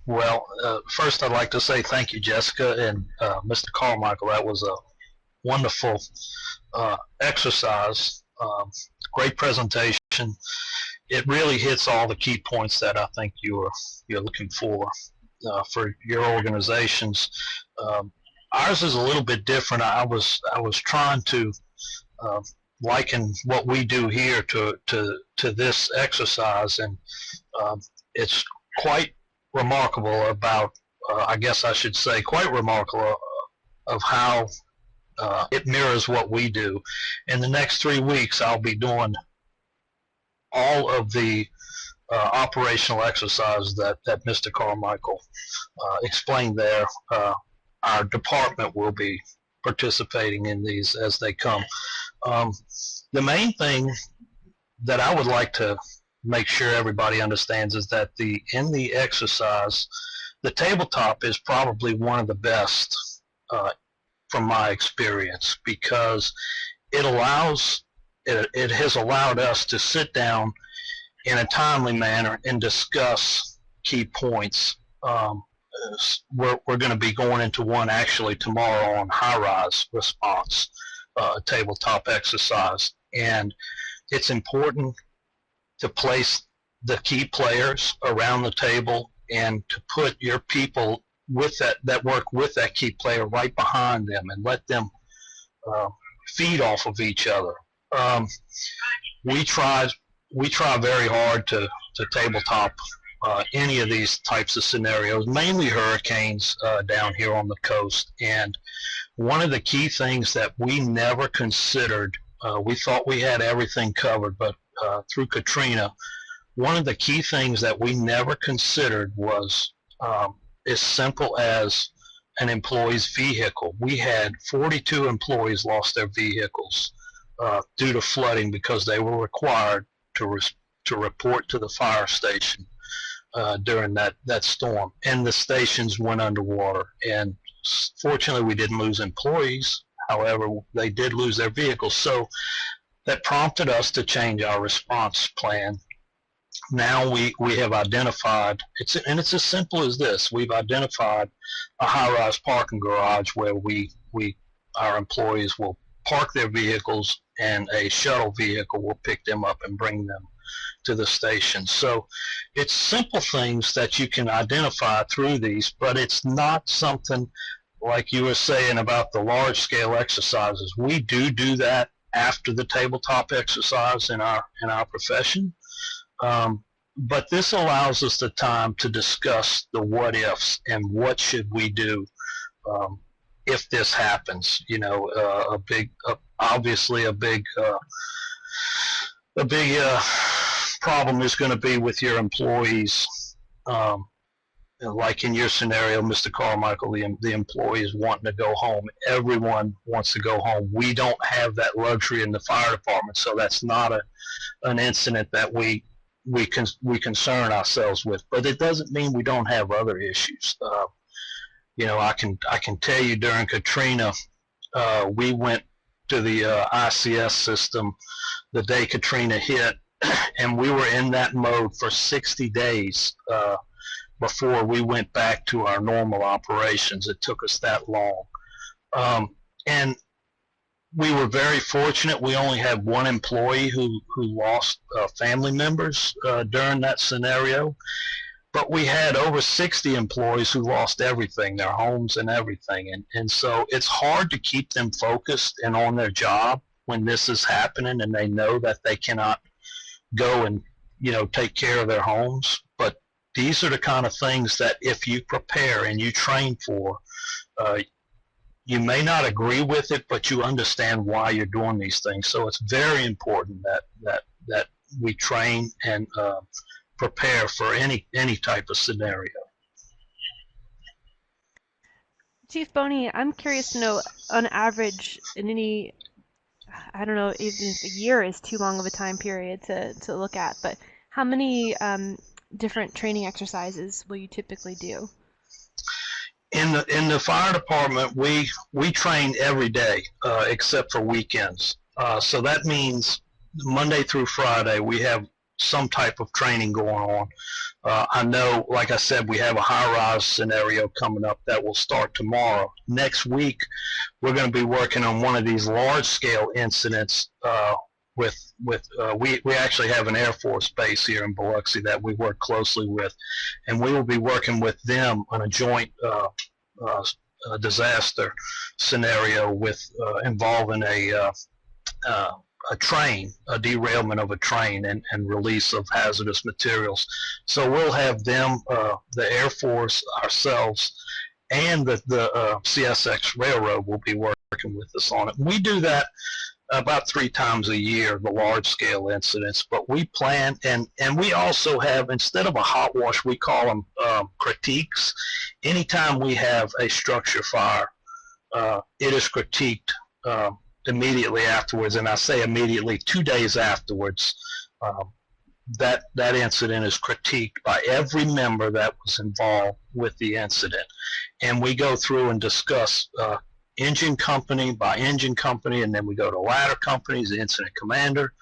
Well, first I'd like to say thank you, Jessica and Mr. Carmicheal. That was a wonderful exercise, great presentation. It really hits all the key points that I think you're looking for your organizations. Ours is a little bit different. I was trying to liken what we do here to this exercise, and it's quite remarkable about, I guess I should say, quite remarkable of how it mirrors what we do. In the next 3 weeks, I'll be doing all of the operational exercises that Mr. Carmicheal explained there. Our department will be participating in these as they come. The main thing that I would like to make sure everybody understands is that in the exercise, the tabletop is probably one of the best from my experience, because it has allowed us to sit down in a timely manner and discuss key points. We're going to be going into one actually tomorrow on high-rise response, tabletop exercise, and it's important to place the key players around the table and to put your people with that work with that key player right behind them and let them feed off of each other. We try very hard to tabletop any of these types of scenarios, mainly hurricanes down here on the coast. And one of the key things that we never considered, we thought we had everything covered, but through Katrina, one of the key things that we never considered was as simple as an employee's vehicle. We had 42 employees lost their vehicles due to flooding because they were required to report to the fire station during that storm, and the stations went underwater. And fortunately, we didn't lose employees. However, they did lose their vehicles. So that prompted us to change our response plan. Now we have identified, it's as simple as this. We've identified a high-rise parking garage where our employees will park their vehicles, and a shuttle vehicle will pick them up and bring them to the station. So it's simple things that you can identify through these, but it's not something like you were saying about the large-scale exercises. We do that after the tabletop exercise in our profession. But this allows us the time to discuss the what ifs and what should we do if this happens. You know, obviously a big problem is going to be with your employees. Like in your scenario, Mr. Carmicheal, the employees wanting to go home. Everyone wants to go home. We don't have that luxury in the fire department, so that's not an incident that we concern ourselves with. But it doesn't mean we don't have other issues. You know, I can tell you during Katrina, we went to the ICS system the day Katrina hit, and we were in that mode for 60 days before we went back to our normal operations. It took us that long. And we were very fortunate. We only had one employee who lost family members during that scenario. But we had over 60 employees who lost everything, their homes and everything. And so it's hard to keep them focused and on their job when this is happening and they know that they cannot go and, take care of their homes. But these are the kind of things that if you prepare and you train for, you may not agree with it, but you understand why you're doing these things. So it's very important that we train and prepare for any type of scenario. Chief Boney, I'm curious to know, on average, in any, I don't know, even if a year is too long of a time period to look at, but how many different training exercises will you typically do? In the fire department, we train every day except for weekends. So that means Monday through Friday we have some type of training going on. I know, like I said, we have a high-rise scenario coming up that will start tomorrow. Next week, we're going to be working on one of these large-scale incidents. We actually have an Air Force base here in Biloxi that we work closely with, and we will be working with them on a joint disaster scenario with involving a train, a derailment of a train, and release of hazardous materials. So we'll have them, the Air Force, ourselves, and the CSX Railroad will be working with us on it. We do that about 3 times a year, the large scale incidents, but we plan, and we also have, instead of a hot wash, we call them critiques. Anytime we have a structure fire, it is critiqued immediately afterwards, and I say immediately, 2 days afterwards. That incident is critiqued by every member that was involved with the incident, and we go through and discuss engine company by engine company, and then we go to ladder companies, the incident commander.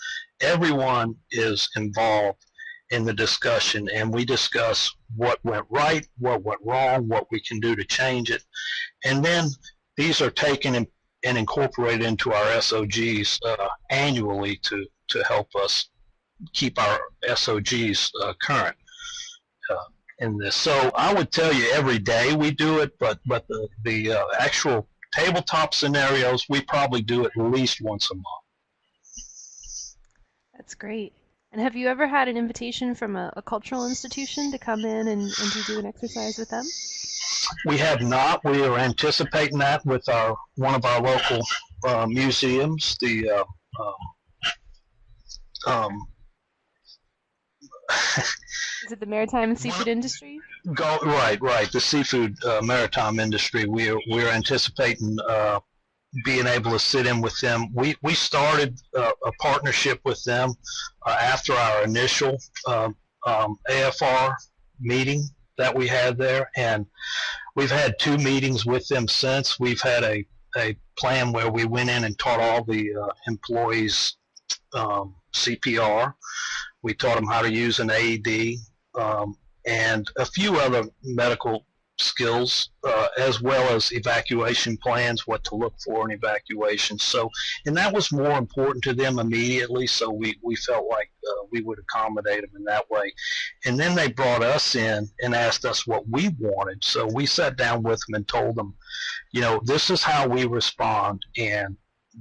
Everyone is involved in the discussion, and we discuss what went right, what went wrong, what we can do to change it, and then these are taken and incorporated into our SOGs annually to help us keep our SOGs current in this. So I would tell you every day we do it, but the actual tabletop scenarios, we probably do at least once a month. That's great. And have you ever had an invitation from a cultural institution to come in and to do an exercise with them? We have not. We are anticipating that with one of our local museums, the Is it the maritime and seafood industry? Right. The seafood maritime industry. We're anticipating being able to sit in with them. We started a partnership with them after our initial AFR meeting that we had there, and we've had 2 meetings with them since. We've had a plan where we went in and taught all the employees CPR. We taught them how to use an AED and a few other medical skills, as well as evacuation plans, what to look for in evacuation. So, and that was more important to them immediately, so we felt like we would accommodate them in that way. And then they brought us in and asked us what we wanted. So we sat down with them and told them, this is how we respond, and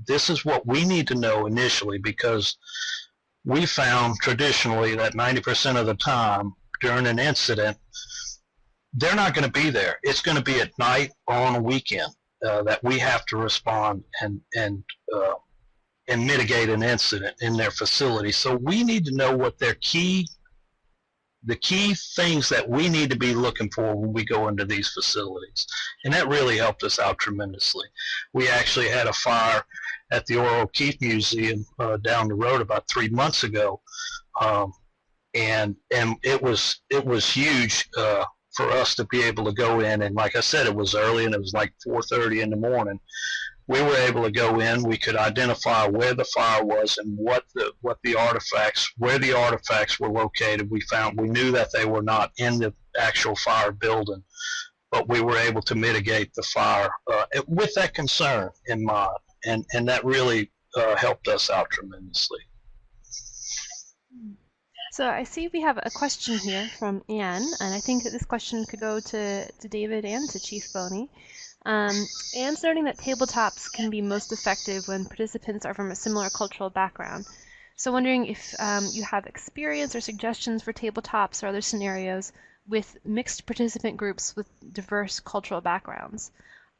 this is what we need to know initially, because we found traditionally that 90% of the time during an incident, they're not going to be there. It's going to be at night or on a weekend that we have to respond and mitigate an incident in their facility. So we need to know what the key things that we need to be looking for when we go into these facilities. And that really helped us out tremendously. We actually had a fire at the O'Keeffe Museum down the road about 3 months ago, and it was huge for us to be able to go in. And like I said, it was early, and it was like 4:30 in the morning. we were able to go in. We could identify where the fire was and where the artifacts were located. We knew that they were not in the actual fire building, but we were able to mitigate the fire with that concern in mind, and that really helped us out tremendously. So I see we have a question here from Anne, and I think that this question could go to David and to Chief Boney. Anne's noting that tabletops can be most effective when participants are from a similar cultural background. So wondering if you have experience or suggestions for tabletops or other scenarios with mixed participant groups with diverse cultural backgrounds,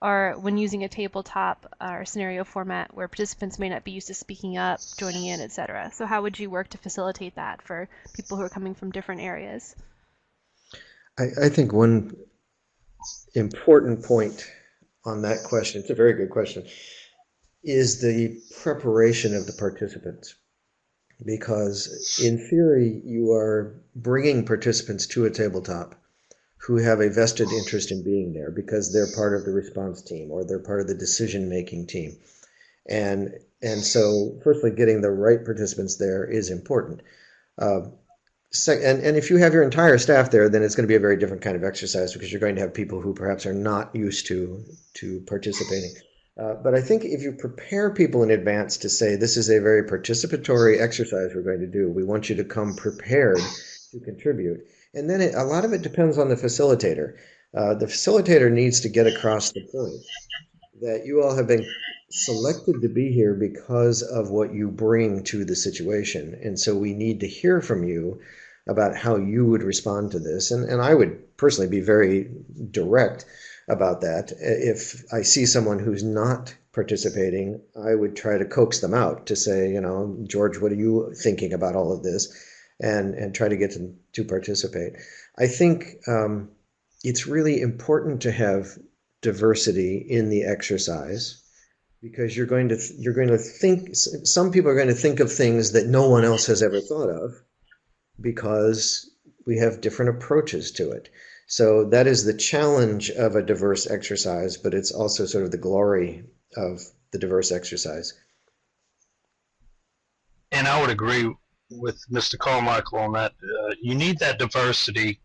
or when using a tabletop or scenario format where participants may not be used to speaking up, joining in, etc. So how would you work to facilitate that for people who are coming from different areas? I think one important point on that question, it's a very good question, is the preparation of the participants. Because in theory, you are bringing participants to a tabletop who have a vested interest in being there because they're part of the response team or they're part of the decision-making team. And so firstly, getting the right participants there is important. And if you have your entire staff there, then it's going to be a very different kind of exercise because you're going to have people who perhaps are not used to participating. But I think if you prepare people in advance to say, this is a very participatory exercise we're going to do, we want you to come prepared to contribute. And then a lot of it depends on the facilitator. The facilitator needs to get across the point that you all have been selected to be here because of what you bring to the situation. And so we need to hear from you about how you would respond to this. And I would personally be very direct about that. If I see someone who's not participating, I would try to coax them out to say, George, what are you thinking about all of this? And try to get them to participate. I think it's really important to have diversity in the exercise because you're going to think, some people are going to think of things that no one else has ever thought of because we have different approaches to it. So that is the challenge of a diverse exercise, but it's also sort of the glory of the diverse exercise. And I would agree with Mr. Carmicheal on that. You need that diversity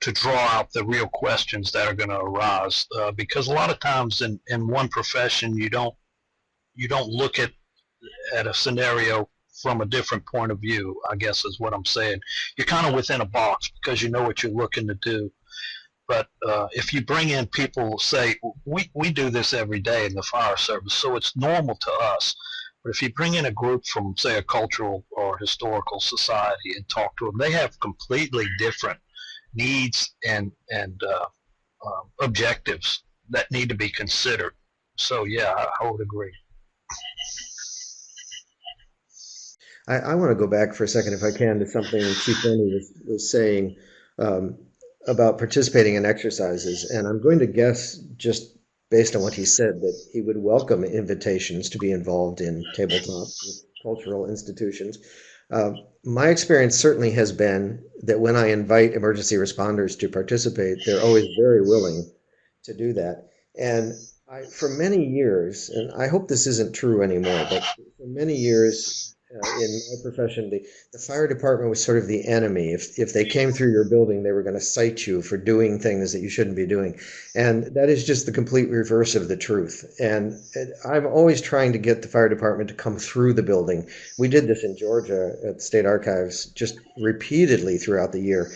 to draw out the real questions that are going to arise, because a lot of times in one profession you don't look at a scenario from a different point of view, I guess is what I'm saying. You're kind of within a box because you know what you're looking to do. But if you bring in people, say, we do this every day in the fire service, so it's normal to us. But if you bring in a group from, say, a cultural or historical society and talk to them, they have completely different needs and objectives that need to be considered. So, yeah, I would agree. I want to go back for a second, if I can, to something Chief Boney was saying about participating in exercises. And I'm going to guess, just based on what he said, that he would welcome invitations to be involved in tabletop with cultural institutions. My experience certainly has been that when I invite emergency responders to participate, they're always very willing to do that. And for many years, and I hope this isn't true anymore, but for many years in my profession, the fire department was sort of the enemy. If they came through your building, they were going to cite you for doing things that you shouldn't be doing. And that is just the complete reverse of the truth. And I'm always trying to get the fire department to come through the building. We did this in Georgia at the State Archives just repeatedly throughout the year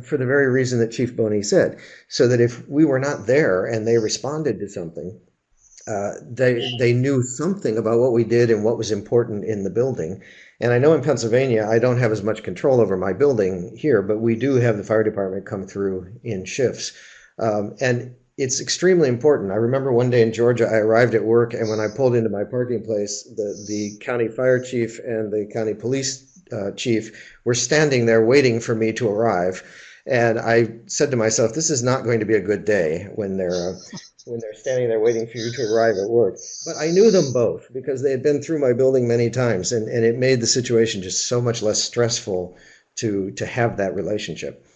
for the very reason that Chief Boney said, so that if we were not there and they responded to something, they knew something about what we did and what was important in the building. And I know in Pennsylvania, I don't have as much control over my building here, but we do have the fire department come through in shifts. And it's extremely important. I remember one day in Georgia, I arrived at work, and when I pulled into my parking place, the county fire chief and the county police chief were standing there waiting for me to arrive. And I said to myself, this is not going to be a good day when they're standing there waiting for you to arrive at work. But I knew them both because they had been through my building many times, and it made the situation just so much less stressful to have that relationship.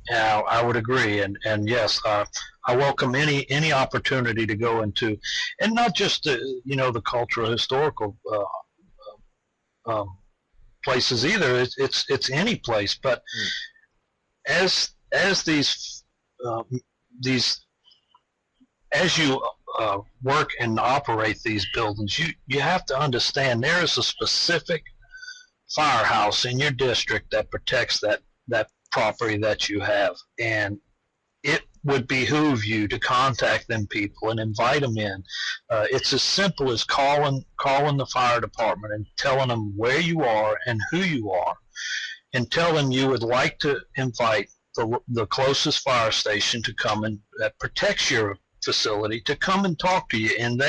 Yeah, I would agree, and yes, I welcome any opportunity to go into, and not just the cultural historical um, places either. It's any place, but as uh, these as you work and operate these buildings, you have to understand there is a specific firehouse in your district that protects that property that you have, and it would behoove you to contact them people and invite them in. It's as simple as calling the fire department and telling them where you are and who you are, and tell them you would like to invite the closest fire station to come and that protects your facility to come and talk to you. And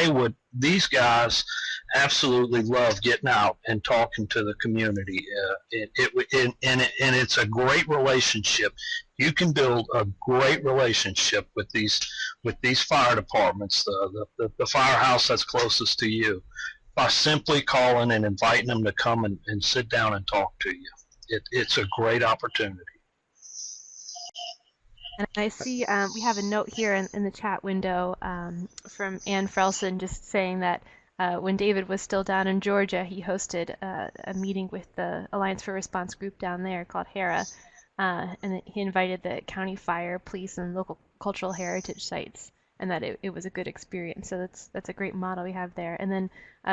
these guys absolutely love getting out and talking to the community. And it's a great relationship. You can build a great relationship with these fire departments, the firehouse that's closest to you, by simply calling and inviting them to come and sit down and talk to you. It's a great opportunity. And I see we have a note here in the chat window from Ann Frelson just saying that when David was still down in Georgia, he hosted a meeting with the Alliance for Response group down there called HERA, and he invited the county fire, police, and local cultural heritage sites, and that it was a good experience. So that's a great model we have there. And then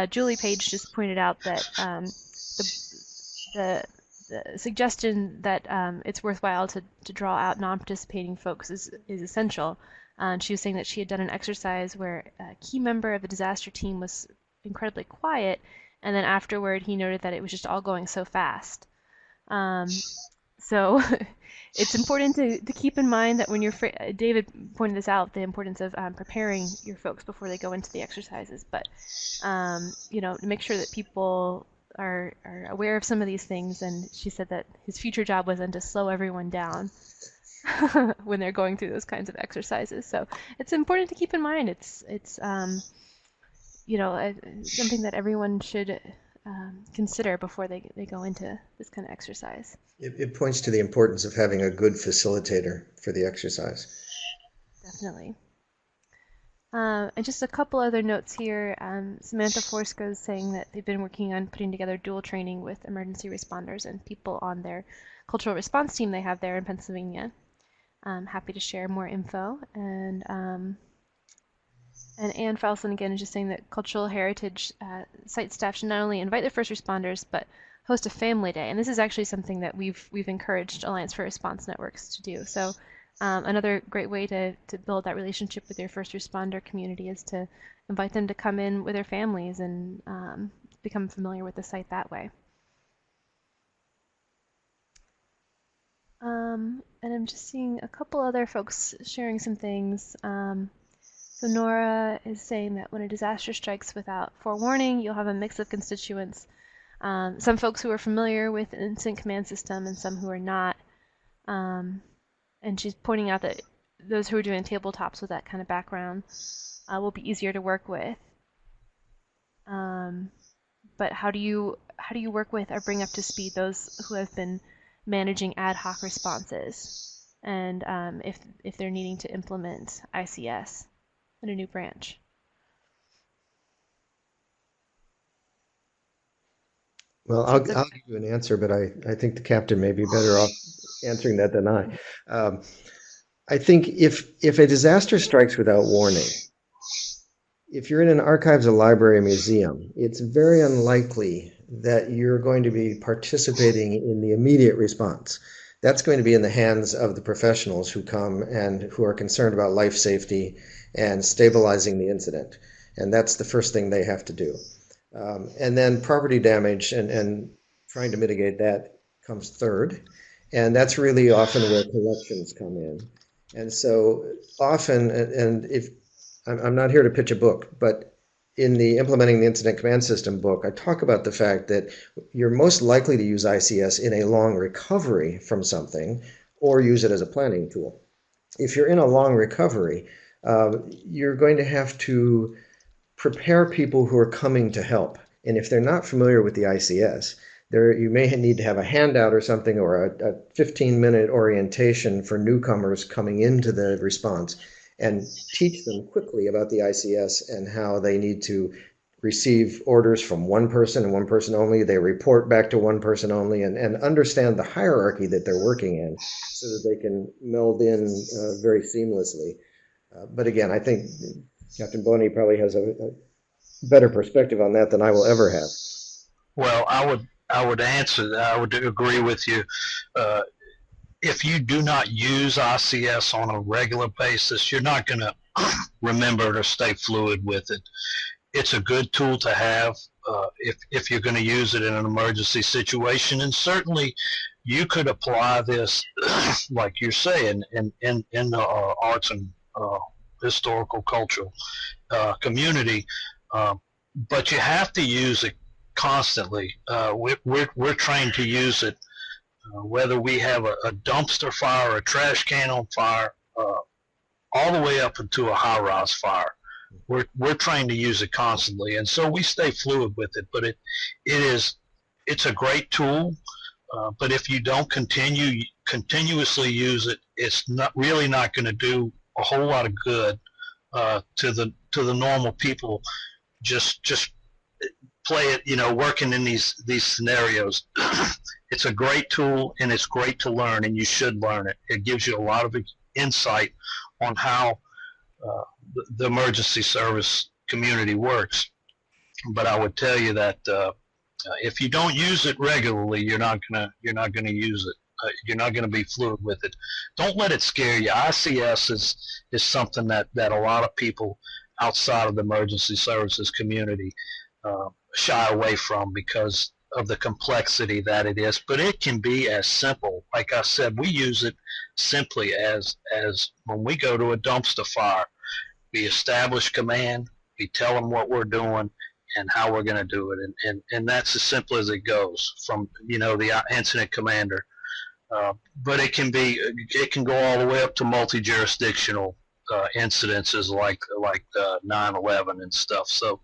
Julie Page just pointed out that the suggestion that it's worthwhile to draw out non-participating folks is essential. She was saying that she had done an exercise where a key member of the disaster team was incredibly quiet, and then afterward he noted that it was just all going so fast. So it's important to keep in mind that when David pointed this out, the importance of preparing your folks before they go into the exercises, but to make sure that people are aware of some of these things. And she said that his future job was then to slow everyone down when they're going through those kinds of exercises. So it's important to keep in mind. It's something that everyone should consider before they go into this kind of exercise. It points to the importance of having a good facilitator for the exercise. Definitely. And just a couple other notes here. Samantha Forsco is saying that they've been working on putting together dual training with emergency responders and people on their cultural response team they have there in Pennsylvania. I'm happy to share more info. And Ann Frelson again is just saying that cultural heritage site staff should not only invite the first responders, but host a family day. And this is actually something that we've encouraged Alliance for Response networks to do. So another great way to build that relationship with your first responder community is to invite them to come in with their families and become familiar with the site that way. And I'm just seeing a couple other folks sharing some things. So Nora is saying that when a disaster strikes without forewarning, you'll have a mix of constituents. Some folks who are familiar with the incident command system and some who are not. And she's pointing out that those who are doing tabletops with that kind of background will be easier to work with. But how do you work with or bring up to speed those who have been managing ad hoc responses, and if they're needing to implement ICS in a new branch? Well, I'll give you an answer, but I think the captain may be better off answering that than I. I think if a disaster strikes without warning, if you're in an archives, a library, a museum, it's very unlikely that you're going to be participating in the immediate response. That's going to be in the hands of the professionals who come and who are concerned about life safety and stabilizing the incident. And that's the first thing they have to do. And then property damage and trying to mitigate that comes third. And that's really often where collections come in. And so often, and if I'm not here to pitch a book, but in the Implementing the Incident Command System book, I talk about the fact that you're most likely to use ICS in a long recovery from something or use it as a planning tool. If you're in a long recovery, you're going to have to prepare people who are coming to help. And if they're not familiar with the ICS, there you may need to have a handout or something, or a 15-minute orientation for newcomers coming into the response, and teach them quickly about the ICS and how they need to receive orders from one person and one person only. They report back to one person only, and understand the hierarchy that they're working in so that they can meld in very seamlessly. But again, I think Captain Boney probably has a better perspective on that than I will ever have. Well, I would answer that. I would agree with you. If you do not use ICS on a regular basis, you're not going to remember to stay fluid with it. It's a good tool to have if you're going to use it in an emergency situation, and certainly you could apply this, like you're saying, in the arts and historical cultural community, but you have to use it constantly. We're trained to use it whether we have a dumpster fire or a trash can on fire, all the way up into a high-rise fire. We're trained to use it constantly, and so we stay fluid with it. But it's a great tool. But if you don't continuously use it, it's not going to do a whole lot of good to the normal people. Just play it, working in these scenarios. It's a great tool, and it's great to learn, and you should learn it. It gives you a lot of insight on how the emergency service community works. But I would tell you that if you don't use it regularly, you're not gonna use it. You're not gonna be fluid with it. Don't let it scare you. ICS is something that a lot of people outside of the emergency services community shy away from because of the complexity that it is. But it can be as simple. Like I said, we use it simply as when we go to a dumpster fire. We establish command, we tell them what we're doing and how we're going to do it, and that's as simple as it goes from the incident commander. But it can go all the way up to multi-jurisdictional incidences like 9/11 and stuff. So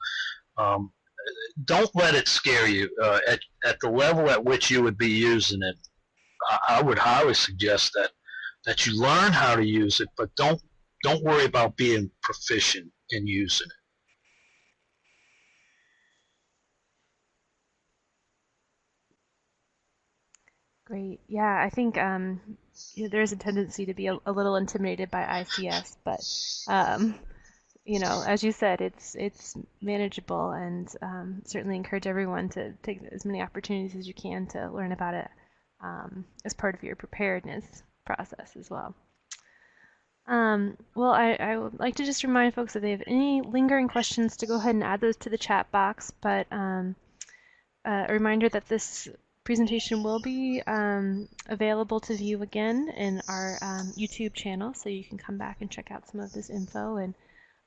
don't let it scare you. At the level at which you would be using it, I would highly suggest that you learn how to use it, but don't worry about being proficient in using it. Great. Yeah, I think there is a tendency to be a little intimidated by ICS, but as you said, it's manageable, and certainly encourage everyone to take as many opportunities as you can to learn about it as part of your preparedness process as well. Well, I would like to just remind folks that if they have any lingering questions to go ahead and add those to the chat box, but a reminder that this presentation will be available to view again in our YouTube channel, so you can come back and check out some of this info. And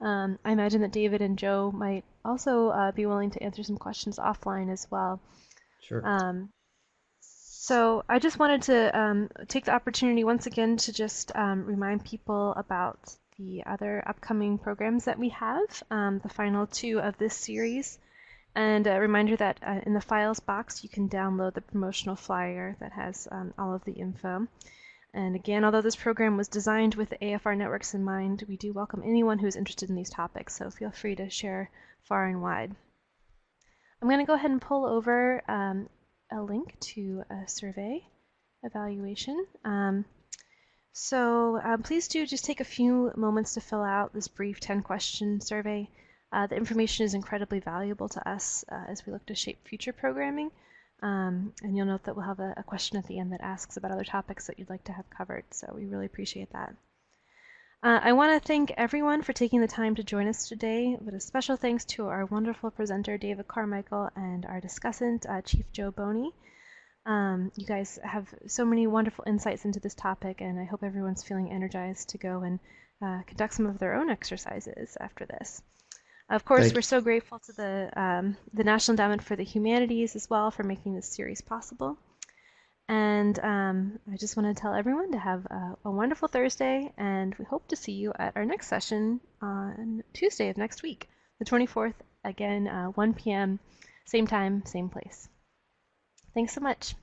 I imagine that David and Joe might also be willing to answer some questions offline as well. Sure. So I just wanted to take the opportunity once again to just remind people about the other upcoming programs that we have, the final 2 of this series. And a reminder that in the files box you can download the promotional flyer that has all of the info. And again, although this program was designed with the AFR networks in mind, we do welcome anyone who is interested in these topics, so feel free to share far and wide. I'm going to go ahead and pull over a link to a survey evaluation. Please do just take a few moments to fill out this brief 10-question survey. The information is incredibly valuable to us as we look to shape future programming. And you'll note that we'll have a question at the end that asks about other topics that you'd like to have covered, so we really appreciate that. I want to thank everyone for taking the time to join us today, but a special thanks to our wonderful presenter, David Carmicheal, and our discussant, Chief Joe Boney. You guys have so many wonderful insights into this topic, and I hope everyone's feeling energized to go and conduct some of their own exercises after this. Of course, we're so grateful to the National Endowment for the Humanities as well for making this series possible. And I just want to tell everyone to have a wonderful Thursday, and we hope to see you at our next session on Tuesday of next week, the 24th, again, 1 p.m., same time, same place. Thanks so much.